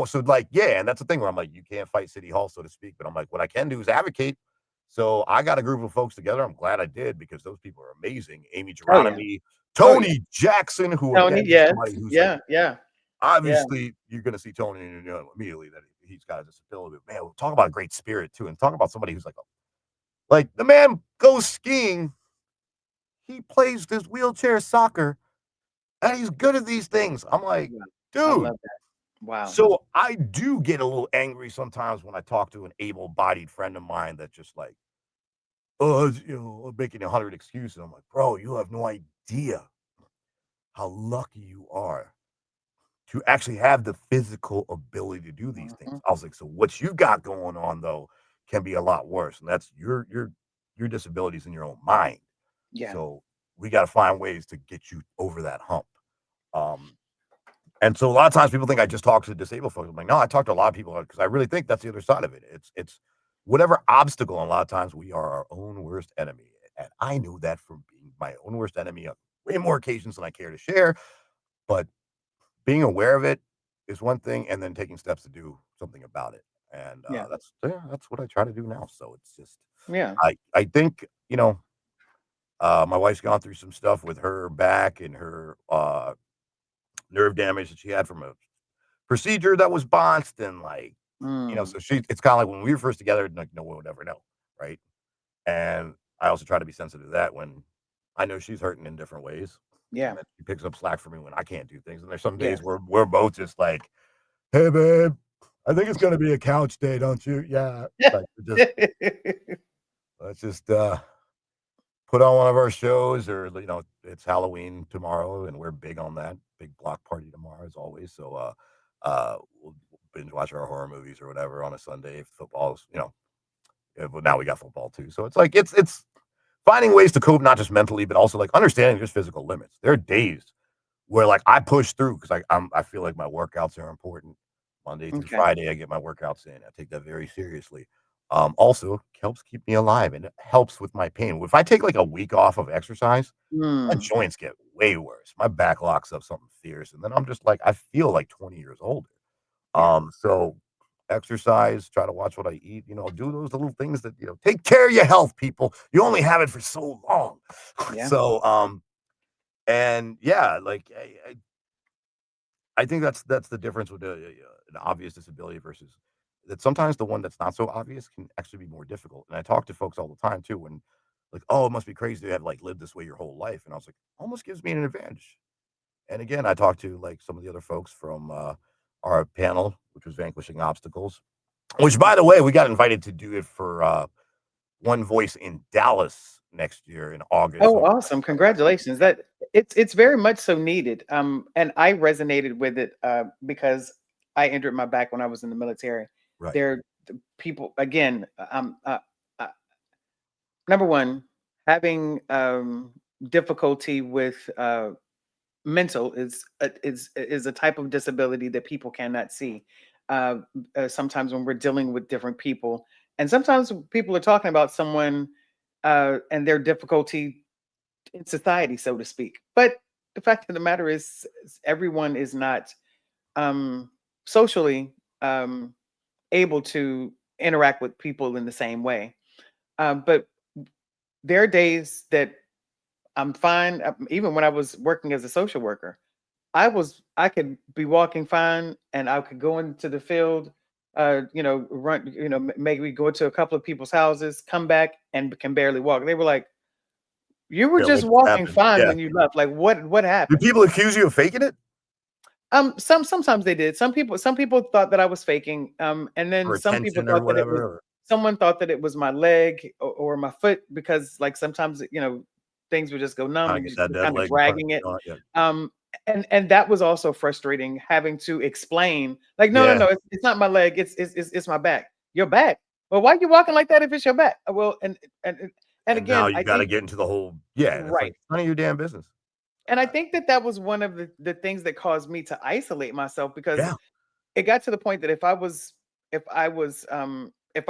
So, like, yeah, and that's the thing where I'm like, you can't fight City Hall, so to speak. But I'm like, what I can do is advocate. So I got a group of folks together. I'm glad I did because those people are amazing. Amy Oh yeah. Geronimi, Oh yeah. Tony Jackson, who Tony. again is Yes. somebody who's like, Yeah. Yeah. Yeah. obviously, you're gonna see Tony and you know immediately that he's got a disability. Man, we'll talk about a great spirit too, and talk about somebody who's like the man goes skiing, he plays this wheelchair soccer, and he's good at these things. I'm like, Yeah. I dude. love that. Wow. So I do get a little angry sometimes when I talk to an able-bodied friend of mine that just like, oh, making 100 excuses. I'm like, bro, you have no idea how lucky you are to actually have the physical ability to do these things. Mhm. I was like, so what you got going on though can be a lot worse, and that's your disabilities in your own mind. Yeah. So we got to find ways to get you over that hump. Um, and so a lot of times people think I just talk to disabled folks. I'm like, no, I talk to a lot of people because I really think that's the other side of it. It's whatever obstacle. And a lot of times we are our own worst enemy, and I knew that from being my own worst enemy on way more occasions than I care to share. But being aware of it is one thing, and then taking steps to do something about it. And Yeah. that's what I try to do now. So it's just Yeah. I think my wife's gone through some stuff with her back and her nerve damage that she had from a procedure that was botched, and like Mm. so it's kind of like when we were first together, like no one would ever know, right? And I also try to be sensitive to that when I know she's hurting in different ways, and Yeah. that she picks up slack for me when I can't do things. And there's some days Yes. where we're both just like, "Hey, babe, I think it's gonna be a couch day, don't you?" Yeah, like let's just put on one of our shows, or it's Halloween tomorrow, and we're big on that. Big block party tomorrow, as always. So we'll binge watch our horror movies or whatever on a Sunday if football's, but now we got football too. So it's like it's finding ways to cope, not just mentally, but also like understanding just physical limits. There are days where like I push through because I feel like my workouts are important. Monday through Okay. Friday, I get my workouts in. I take that very seriously. Also helps keep me alive, and it helps with my pain. If I take like a week off of exercise, my Mm. joints get way worse. My back locks up something fierce, and then I'm just like I feel like 20 years older. Yeah. So exercise, try to watch what I eat, do those little things that, take care of your health, people. You only have it for so long. Yeah. So, and yeah, like I think that's the difference with an obvious disability versus that sometimes the one that's not so obvious can actually be more difficult. And I talk to folks all the time too when like, "Oh, it must be crazy to have, like, lived this way your whole life." And I was like, "Almost gives me an advantage." And again, I talked to, like, some of the other folks from, our panel, which was Vanquishing Obstacles, which, by the way, we got invited to do it for, One Voice in Dallas next year in August. Oh, So awesome. Congratulations. That it's very much so needed. And I resonated with it because I injured my back when I was in the military. right. There the people again, uh, number one, having difficulty with mental is a type of disability that people cannot see. Uh, Sometimes when we're dealing with different people, and sometimes people are talking about someone and their difficulty in society, so to speak. But the fact of the matter is everyone is not um, socially able to interact with people in the same way. But there are days that I'm fine. Even when I was working as a social worker, I could be walking fine, and I could go into the field, run, maybe go to a couple of people's houses, come back, and can barely walk. They were like, "You were Yeah, what just just walking happened? fine Yeah. when you left. Like, what Do happened?" people accuse you of faking it Sometimes they did. Some people thought that I was faking. And then for some people attention or thought that it whatever? was Or someone thought that it was my leg or my foot because like sometimes things would just go numb kinda and get that you're dead kind of leg and trying to dragging get it. on, yeah. Um, and that was also frustrating having to explain like no, Yeah. it's not my leg, it's my back. Your back. Well, why are you walking like that if it's your back? Well, and And now again, you I gotta think get into the whole yeah, and it's like, right. it's none of your damn business. And I Uh, think that that was one of the things that caused me to isolate myself because yeah. it got to the point that if I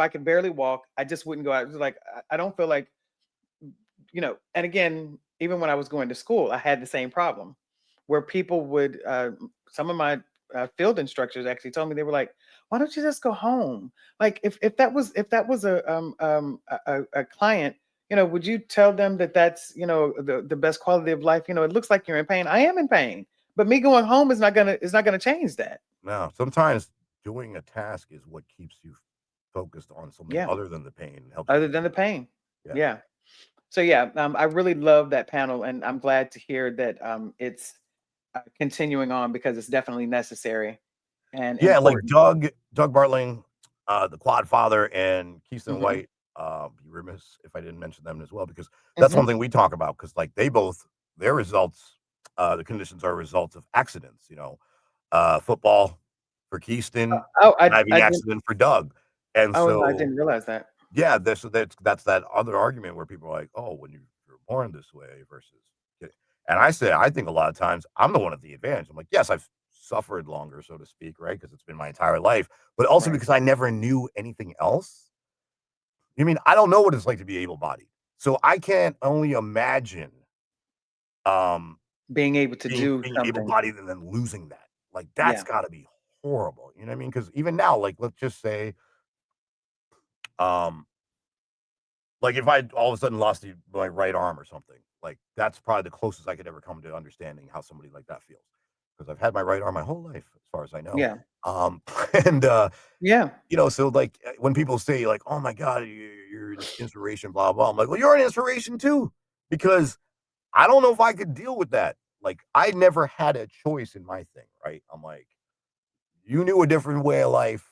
could barely walk, I just wouldn't go out. It was like I don't feel like, and again, even when I was going to school, I had the same problem where people would some of my field instructors actually told me they were like, why don't you just go home? Like if that was a client, would you tell them that that's the best quality of life? It looks like you're in pain. I am in pain, but me going home is not gonna change that. No, sometimes doing a task is what keeps you focused on something Yeah. other than the pain and helps you Other get than the through it. pain. Yeah. Yeah. So yeah, I really love that panel, and I'm glad to hear that it's continuing on because it's definitely necessary and Yeah, like important. Doug Bartling, the Quad Father, and Keystone Hmm. White, be remiss if I didn't mention them as well, because that's one Hmm. thing we talk about. Because like, they both their results, the conditions are results of accidents, football for Keyston, Oh, I driving didn't. accident for Doug, and Oh, I so didn't realize that. yeah, that's that other argument where people are like, "Oh, when you're born this way versus," and I say, I think a lot of times I'm the one at the advantage. I'm like, yes, I've suffered longer, so to speak, right? Because it's been my entire life, but also Right. because I never knew anything else. You mean I don't know what it's like to be able-bodied, so I can't only imagine um Being able to being do being something. able-bodied and then losing that. Like that's Yeah. got to be horrible. You know what I mean? Because even now, like let's just say, um like, if I all of a sudden lost my right arm or something, like, that's probably the closest I could ever come to understanding how somebody like that feels, because 'cause I've had my right arm my whole life, as far as I know. Yeah. Um, and, Yeah. so, like, when people say, like, "Oh my god, you're an inspiration, blah, blah," I'm like, "Well, you're an inspiration too," because I don't know if I could deal with that. Like, I never had a choice in my thing, right? I'm like, "You knew a different way of life.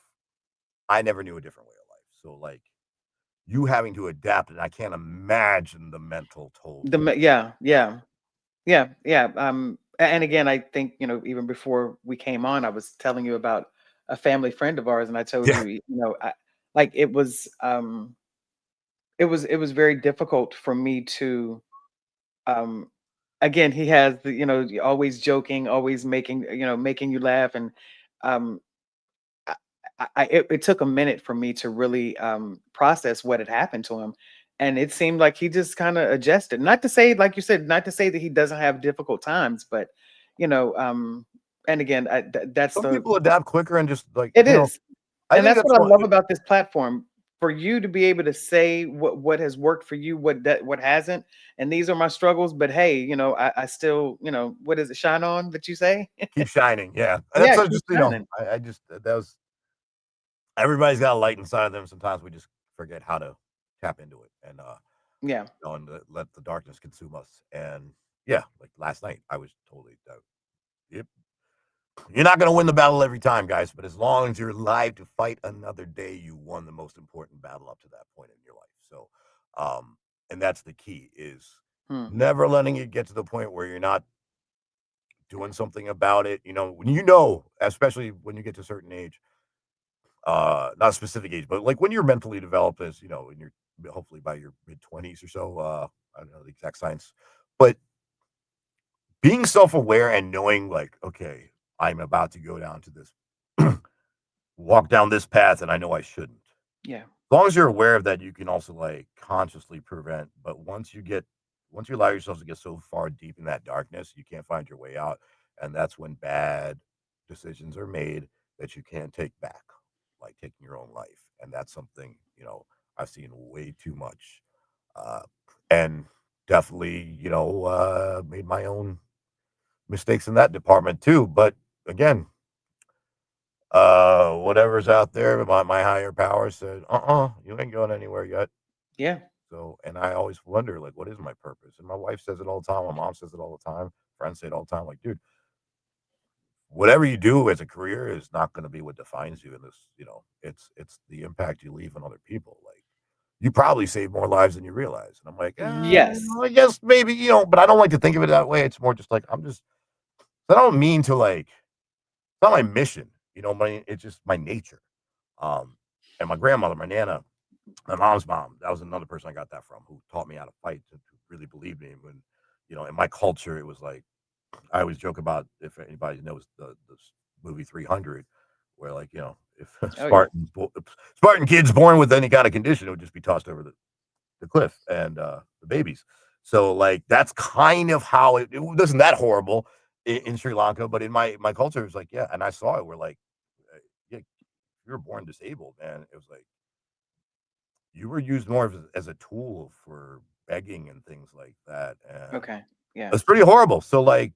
I never knew a different way of life." So, like, you having to adapt, and I can't imagine the mental toll to do Yeah. Yeah. Yeah. Yeah. And again, I think even before we came on, I was telling you about a family friend of ours, and I told yeah, you, like it was very difficult for me to um again, he has the always joking, always making you laugh. And um I, it took a minute for me to really process what had happened to him. And it seemed like he just kind of adjusted, not to say, like you said, not to say that he doesn't have difficult times, but you know um and again, that's some the people adapt quicker and just, like, it is. I And think that's that's what I one. love about this platform. For you to be able to say what has worked for you, what hasn't, and these are my struggles. But hey, I still, what is it? Shine on that you say? Keep shining. Yeah. And Yeah, that's keep just, shining. I just, that was, everybody's got a light inside of them. Sometimes we just forget how to tap into it and, Yeah. and let the darkness consume us. And yeah, like last night, I was totally, yep. You're not going to win the battle every time, guys, but as long as you're alive to fight another day, you won the most important battle up to that point in your life. So, and that's the key is Hmm. never letting it get to the point where you're not doing something about it. When especially when you get to a certain age, not a specific age, but like when you're mentally developed as, when you're hopefully by your mid 20s or so, I don't know the exact science, but being self-aware and knowing like, okay, I'm about to go down to this walk down this path and I know I shouldn't. Yeah. As long as you're aware of that, you can also like consciously prevent. But once you allow yourself to get so far deep in that darkness, you can't find your way out. And that's when bad decisions are made that you can't take back, like taking your own life. And that's something, I've seen way too much. Uh, and definitely, made my own mistakes in that department too. But again, whatever's out there, my higher power said, you ain't going anywhere yet. Yeah. So, and I always wonder, like, what is my purpose? And my wife says it all the time. My mom says it all the time. Friends say it all the time. Like, dude, whatever you do as a career is not going to be what defines you in this. It's the impact you leave on other people. Like, you probably save more lives than you realize. And I'm like, Yes. I guess maybe, but I don't like to think of it that way. It's more just like I don't mean to like. It's not my mission. It's just my nature. Um, and my grandmother, my nana, my mom's mom, that was another person I got that from who taught me how to fight and who really believed me. When, in my culture, it was like, I always joke about if anybody knows the movie 300, where like, if Oh yeah. Spartan kids born with any kind of condition, it would just be tossed over the cliff and the babies. So like, that's kind of how it wasn't that horrible in Sri Lanka, but in my culture, it was like, yeah. And I saw it where like, yeah, you were born disabled, man. It was like, you were used more as a tool for begging and things like that, and Okay. Yeah. it's pretty horrible. So, like,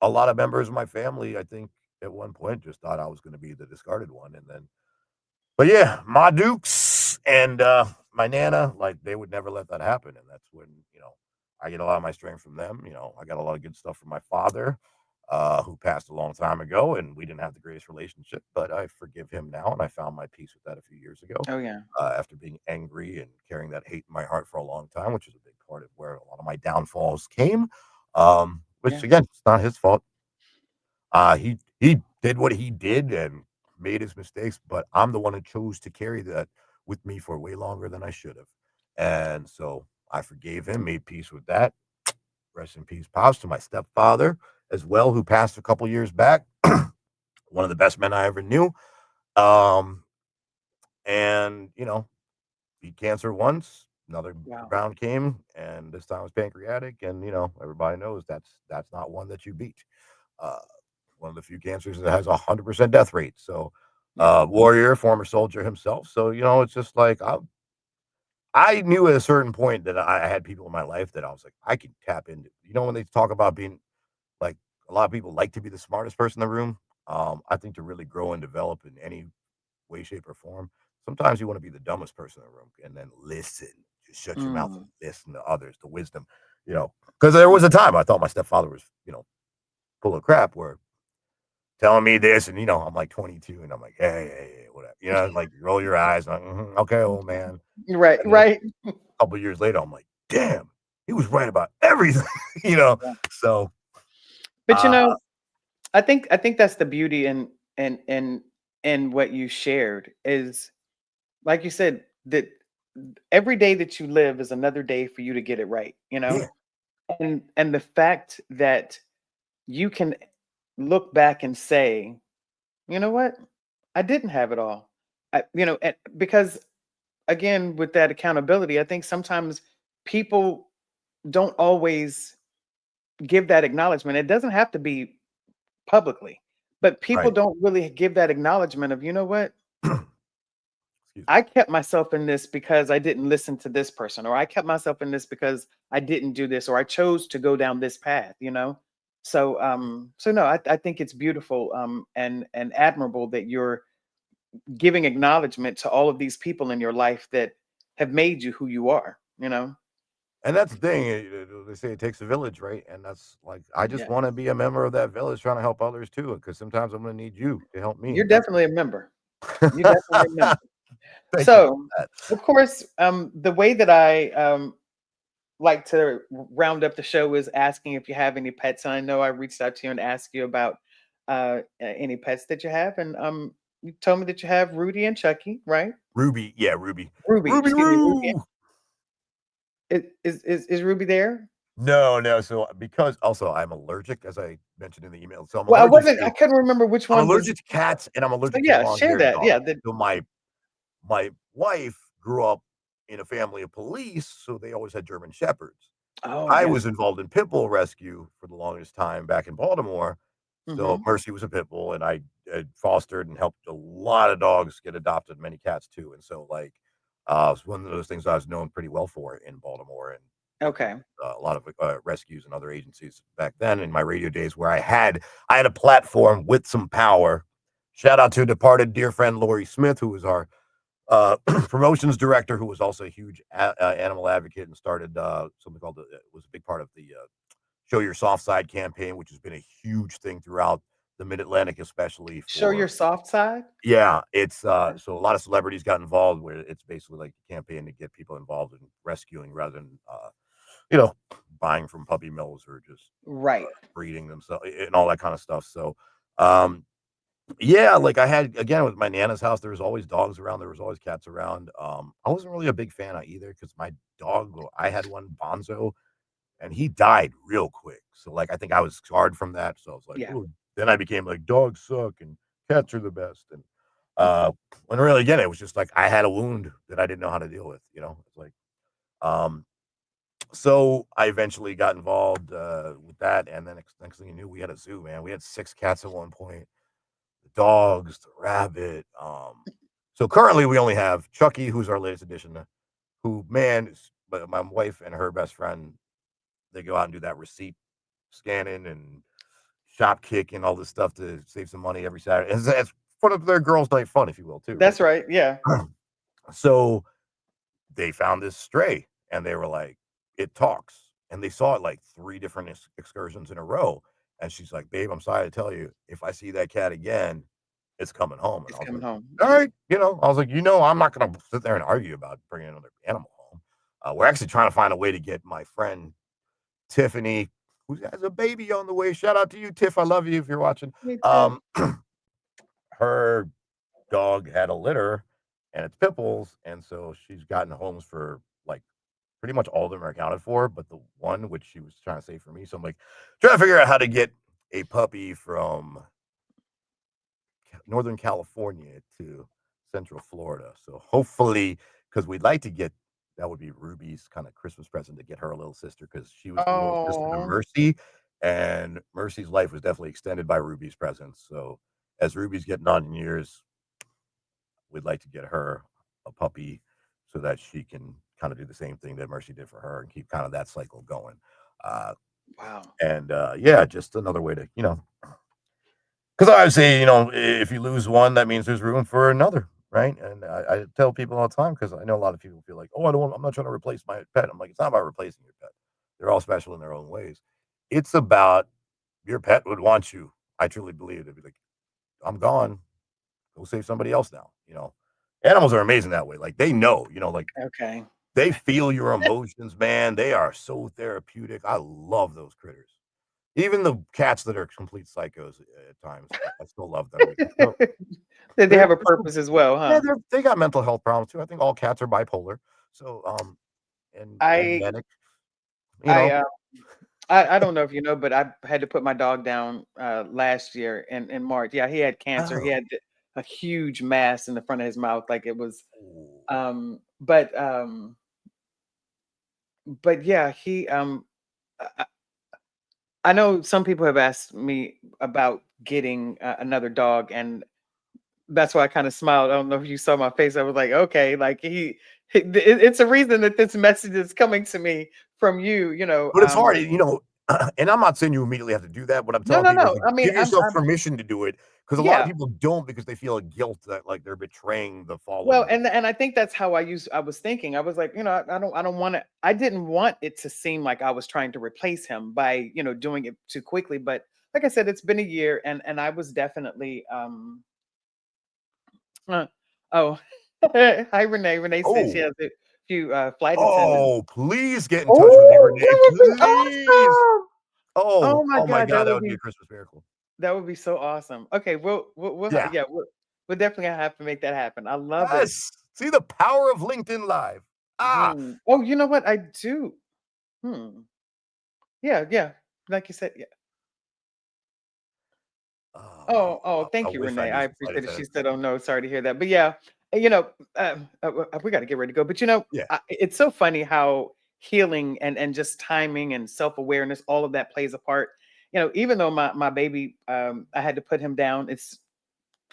a lot of members of my family, I think, at one point just thought I was gonna be the discarded one, and then but yeah, my dukes and, my nana, like, they would never let that happen, and that's when, I get a lot of my strength from them. I got a lot of good stuff from my father, who passed a long time ago, and we didn't have the greatest relationship, but I forgive him now, and I found my peace with that a few years ago, Oh yeah. after being angry and carrying that hate in my heart for a long time, which is a big part of where a lot of my downfalls came, which Yeah. again, it's not his fault. He did what he did and made his mistakes, but I'm the one who chose to carry that with me for way longer than I should have. And so I forgave him, made peace with that. Rest in peace, pops, to my stepfather as well, who passed a couple years back. One of the best men I ever knew. Um, and beat cancer once. Another Wow. round came, and this time it was pancreatic. And everybody knows that's not one that you beat. Uh, one of the few cancers that has 100% death rate. So, Yeah. warrior, former soldier himself. So it's just like I knew at a certain point that I had people in my life that I was like, I can tap into. When they talk about being like, a lot of people like to be the smartest person in the room. I think to really grow and develop in any way, shape, or form, sometimes you want to be the dumbest person in the room and then listen. Just shut your mouth and Mm. listen to others, to wisdom. Because there was a time I thought my stepfather was, full of crap. Where telling me this, and I'm like 22, and I'm like, hey, whatever, like roll your eyes, like, okay, old man. Right. And then Right. a couple years later, I'm like, damn, he was right about everything, Yeah. So, But uh, I think that's the beauty in what you shared is, like you said, that every day that you live is another day for you to get it right, yeah, and the fact that you can look back and say, you know what, I didn't have it all. Because again, with that accountability, I think sometimes people don't always give that acknowledgement. It doesn't have to be publicly, but people right, don't really give that acknowledgement of, you know what? Excuse me. I kept myself in this because I didn't listen to this person, or I kept myself in this because I didn't do this, or I chose to go down this path, you know? So so no, I think it's beautiful and admirable that you're giving acknowledgement to all of these people in your life that have made you who you are, you know? And that's the thing. They say it takes a village, right? And that's like I just Yeah. want to be a member of that village, trying to help others too. Because sometimes I'm going to need you to help me. You're And that's definitely a member. You're definitely a member. thank you for So, that. of course, the way that I like to round up the show is asking if you have any pets. And I know I reached out to you and asked you about any pets that you have, and you told me that you have Rudy and Chucky, right? Ruby, yeah, Ruby, Ruby, Ruby excuse me, Ruby. Roo. Is Ruby there? No, no. So because also I'm allergic, as I mentioned in the email. So Well, I couldn't remember which I'm one was. allergic to cats and I'm So allergic to yeah, share long-haired that. dogs. Yeah. The, So my wife grew up in a family of police, so they always had German shepherds. oh I yes. was involved in pit bull rescue for the longest time back in Baltimore. So Hmm. Mercy was a pit bull, and I had fostered and helped a lot of dogs get adopted, many cats too. And so, like, it's one of those things I was known pretty well for in Baltimore and working Okay. with a lot of rescues and other agencies back then in my radio days, where I had a platform with some power. Shout out to departed dear friend Lori Smith, who was our promotions director, who was also a huge animal advocate and started something called was a big part of the Show Your Soft Side campaign, which has been a huge thing throughout the Mid Atlantic, especially Show your for soft side. yeah. It's Okay. so a lot of celebrities got involved where it's basically like a campaign to get people involved in rescuing rather than you know buying from puppy mills or just Right. breeding themselves and all that kind of stuff. So um yeah, like I had again with my nana's house, there was always dogs around, there was always cats around. I wasn't really a big fan of either because my dog, I had one Bonzo, and he died real quick. So like I think I was scarred from that. So I was like, Yeah. "Ooh." Then I became like dogs suck and cats are the best. And when really again, it was just like I had a wound that I didn't know how to deal with, you know. It's like um so I eventually got involved with that, and then next thing you knew, we had a zoo, man. We had 6 cats at one point, the dogs, the rabbit. So currently we only have Chucky, who's our latest addition, who man, but my wife and her best friend, they go out and do that receipt scanning and shop kick and all this stuff to save some money every Saturday. It's fun of their girls' night fun, if you will, too, That's right. Yeah. right? So they found this stray and they were like, it talks. And they saw it like 3 different excursions in a row. And she's like, babe, I'm sorry to tell you, if I see that cat again, it's coming home. And It's I was coming like, home. all Yeah. right, I was like, I'm not going to sit there and argue about bringing another animal home. We're actually trying to find a way to get my friend Tiffany, who has a baby on the way. Shout out to you, Tiff. I love you if you're watching. Me too. Um, her dog had a litter and it's Pipples. And so she's gotten homes for like pretty much all of them are accounted for, but the one which she was trying to save for me. So I'm like trying to figure out how to get a puppy from Northern California to Central Florida. So hopefully, because we'd like to get that would be Ruby's kind of Christmas present to get her a little sister because she was the little sister to Oh, Mercy, and Mercy's life was definitely extended by Ruby's presence. So as Ruby's getting on in years, we'd like to get her a puppy so that she can kind of do the same thing that Mercy did for her and keep kind of that cycle going. Uh, wow. and yeah, just another way to, 'cause obviously, if you lose one, that means there's room for another, right? And I tell people all the time because I know a lot of people feel like, "Oh, I'm not trying to replace my pet." I'm like, "It's not about replacing your pet. They're all special in their own ways. It's about your pet would want you." I truly believe it. Be like, "I'm gone. Go save somebody else now," you know? Animals are amazing that way. Like, they know, like, Okay. they feel your emotions, man. They are so therapeutic. I love those critters. Even the cats that are complete psychos at times, I still love them because They they're have a they're so purpose as well, yeah, huh? they got mental health problems too. I think all cats are bipolar. So, and I manic, you I know? uh, I don't know if you know, but I had to put my dog down last year in March. Yeah, he had cancer. He Oh. had a huge mass in the front of his mouth, like it was. Ooh. Um, but um, but yeah, he I know some people have asked me about getting another dog, and that's why I kind of smiled. I don't know if you saw my face. I was like, okay, like it's a reason that this message is coming to me from you. But it's hard, and I'm not saying you immediately have to do that. What I'm No, telling no, people is no. like, I mean, give yourself I'm permission to do it, because a lot of yeah. people don't because they feel a guilt that like they're betraying the Well, fallen. and I think that's how I was thinking. I was like, I don't want to. I didn't want it to seem like I was trying to replace him by doing it too quickly. But like I said, it's been a year, and I was definitely uh, oh, hi Renee. Renee says she Oh, has a few flight attendants. oh, please get in touch with me, Oh, Renee, that would be please. awesome. Oh my Oh my God, god, that would be a Christmas miracle. that would be so awesome. Okay, Yeah. yeah, we're definitely gonna have to make that happen. I love it. Yes. See the power of LinkedIn Live. Ah. Hmm. Oh, you know what? I do. Hmm. Yeah, yeah. Like you said, yeah. Oh, Oh, I thank you, wish I Renee. knew I some flight appreciate it. She attendants. said, "Oh no, sorry to hear that." But yeah, you know, we got to get ready to go. But Yeah. it's so funny how healing and just timing and self awareness, all of that plays a part. Even though my baby, I had to put him down. It's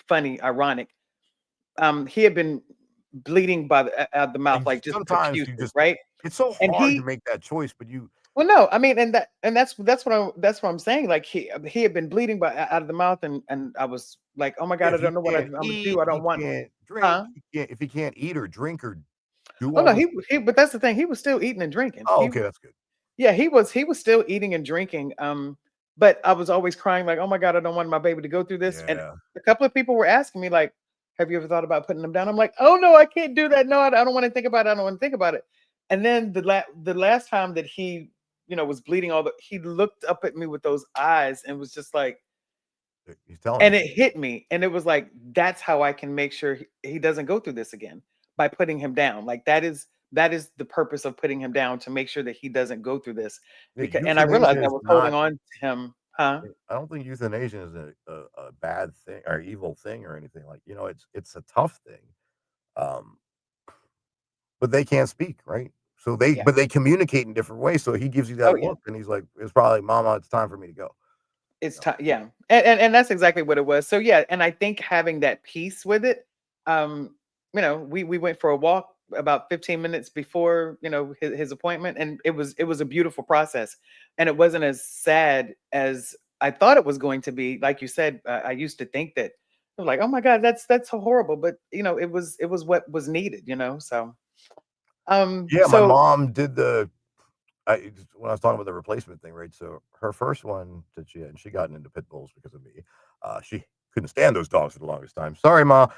funny, ironic. He had been bleeding by out the mouth And like just sometimes you profusely, just right? it's so And hard to he make that choice, but you well, no, I mean, and that's what I'm saying. Like he had been bleeding by out of the mouth, and I was like, oh my god, I if he don't know what can't I'm gonna do. eat, I don't he want, can't drink, huh? he can't if he can't eat or drink or do Oh all no, those but that's the thing. He was still eating and drinking. oh, okay, that's good. Yeah, he was still eating and drinking. But I was always crying like, "Oh my god, I don't want my baby to go through this." And Yeah. a couple of people were asking me like, "Have you ever thought about putting him down?" I'm like, "Oh no, I can't do that. No, I don't want to think about it. I don't want to think about it." And then the last time that he, was bleeding he looked up at me with those eyes and was just like, He's telling and you. it hit me, and it was like, that's how I can make sure he doesn't go through this again, by putting him down. Like that is the purpose of putting him down, to make sure that he doesn't go through this. Yeah, Because and I realized euthanasia I is was holding not on to him, huh? I don't think euthanasia is a bad thing or evil thing or anything like, it's a tough thing. Um, but they can't speak, right? So Yeah. they communicate in different ways. So he gives you Oh that yeah. look and he's like, it's probably mama, it's time for me to go. You It's know? time, yeah, and that's exactly what it was. So yeah, and I think having that peace with it, we went for a walk about 15 minutes before his appointment, and it was a beautiful process, and it wasn't as sad as I thought it was going to be. Like you said, I used to think that I was like, oh my God, that's so horrible, but it was what was needed. So Yeah, my so mom did when I was talking about the replacement thing, right? So her first one that she had, and she got into pit bulls because of me. She couldn't stand those dogs for the longest time. Sorry, ma,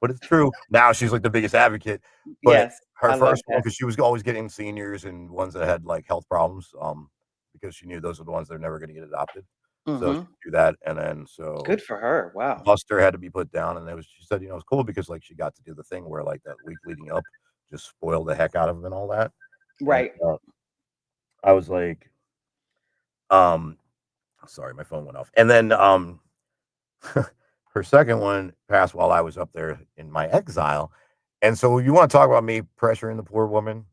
but it's true. Now she's like the biggest advocate. But yes, her I love first one, that. because she was always getting seniors and ones that had like health problems, because she knew those are the ones that are never going to get adopted. So she Hmm. would do that, and then so Good for her. Wow. Buster had to be put down, and it was she said, it's cool because like she got to do the thing where like that week leading up just spoiled the heck out of him and all that. And Right. I was like, um, sorry, my phone went off. And then her second one passed while I was up there in my exile. And so you want to talk about me pressuring the poor woman?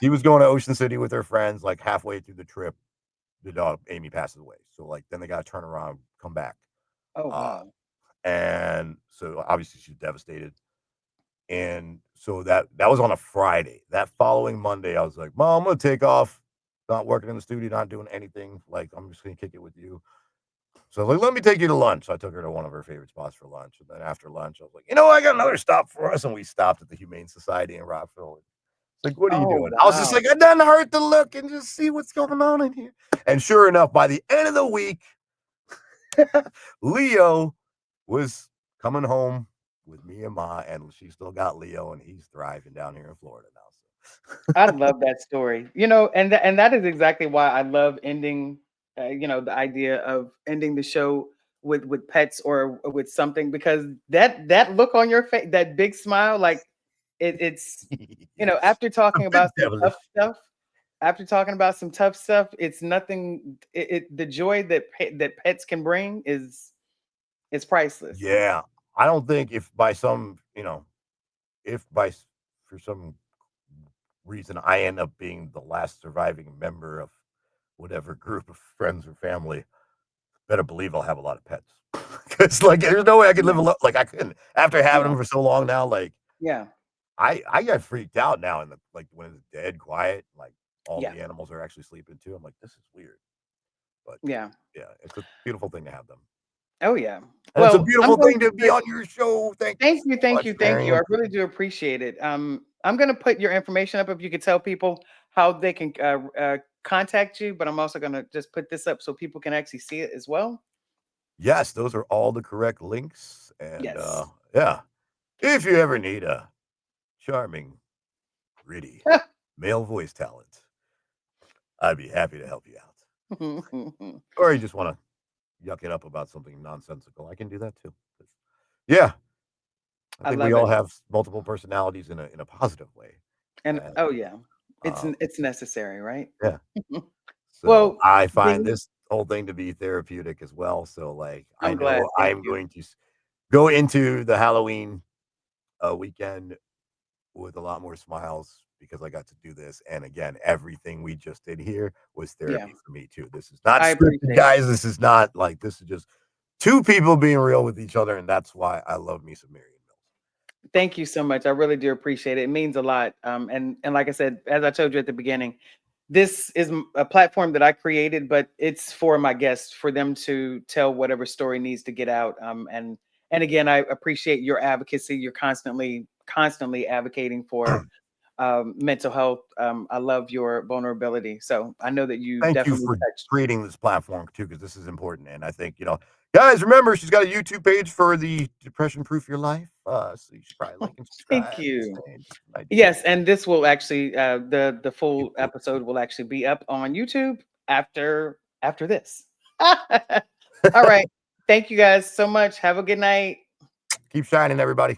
She was going to Ocean City with her friends, like halfway through the trip, the dog Amy passes away. So like then they gotta turn around, come back. Oh Uh wow. and so obviously she's devastated. And so that was on a Friday. That following Monday, I was like, Mom, I'm gonna take off, not working in the studio, not doing anything. Like, I'm just gonna kick it with you. So I was like, let me take you to lunch. So I took her to one of her favorite spots for lunch. And then after lunch, I was like, I got another stop for us. And we stopped at the Humane Society in Rockville. It's like, what are you Oh, doing? I was just wow. like, it doesn't hurt to look and just see what's going on in here. And sure enough, by the end of the week, Leo was coming home with me and Ma, and she still got Leo, and he's thriving down here in Florida now. I So. love that story. And that is exactly why I love ending, the idea of ending the show with pets or with something, because that look on your face, that big smile, like it's Yes. after A talking bit about some tough devilish. stuff, it's nothing. The joy that pets can bring is priceless. Yeah. I don't think if by some, if by for some reason I end up being the last surviving member of whatever group of friends or family, better believe I'll have a lot of pets. Because like, there's no way I could live Yeah. alone. Like I couldn't after having Yeah. them for so long now. Like Yeah. I get freaked out now in the like when it's dead quiet. Like all Yeah. the animals are actually sleeping too. I'm like, this is weird. But Yeah. yeah, it's a beautiful thing to have them. Oh, yeah. And it's a Well, I'm beautiful going thing to to be put on your show. Thank you thank so you, thank much, you, thank you. I Marion. really do appreciate it. I'm gonna put your information up if you could tell people how they can contact you, but I'm also gonna just put this up so people can actually see it as well. Yes, those are all the correct links. And Yes. yeah, if you ever need a charming, gritty male voice talent, I'd be happy to help you out. Or you just want to yuck it up about something nonsensical, I can do that too. Yeah, I I think we love all it. have multiple personalities in a positive way. And And oh yeah, um, it's necessary, right? yeah, so Well, I find D, this whole thing to be therapeutic as well. So like, I I'm glad. know Thank I'm you. going to go into the Halloween weekend with a lot more smiles because I got to do this. And again, everything we just did here was Yeah, therapy for me too. This is not I scripted, appreciate it. guys. This is not like this is just two people being real with each other, and that's why I love me some Marion Mills. Thank you so much. I really do appreciate it. It means a lot. And like I said, as I told you at the beginning, this is a platform that I created, but it's for my guests for them to tell whatever story needs to get out. And again, I appreciate your advocacy. You're constantly advocating for mental health. I love your vulnerability. So I know that you Thank you definitely for touched. creating this platform too, because this is important. And I think, guys, remember she's got a YouTube page for the Depression Proof Your Life. So you should probably like and Thank subscribe. Just you. saying, just an idea. Yes, and this will actually the You full do episode will actually be up on YouTube after this. All right. Thank you guys so much. Have a good night. Keep shining, everybody.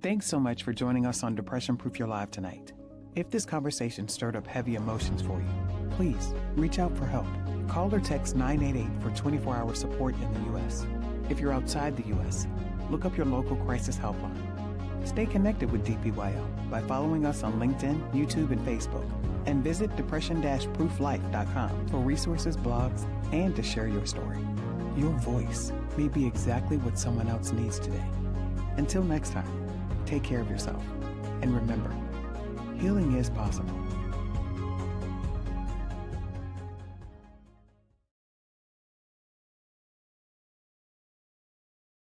Thanks so much for joining us on Depression Proof Your Life tonight. If this conversation stirred up heavy emotions for you, please reach out for help. Call or text 988 for 24-hour support in the U.S. If you're outside the U.S., look up your local crisis helpline. Stay connected with DPYL by following us on LinkedIn, YouTube, and Facebook, and visit depression-prooflife.com for resources, blogs, and to share your story. Your voice may be exactly what someone else needs today. Until next time, take care of yourself. And remember, healing is possible.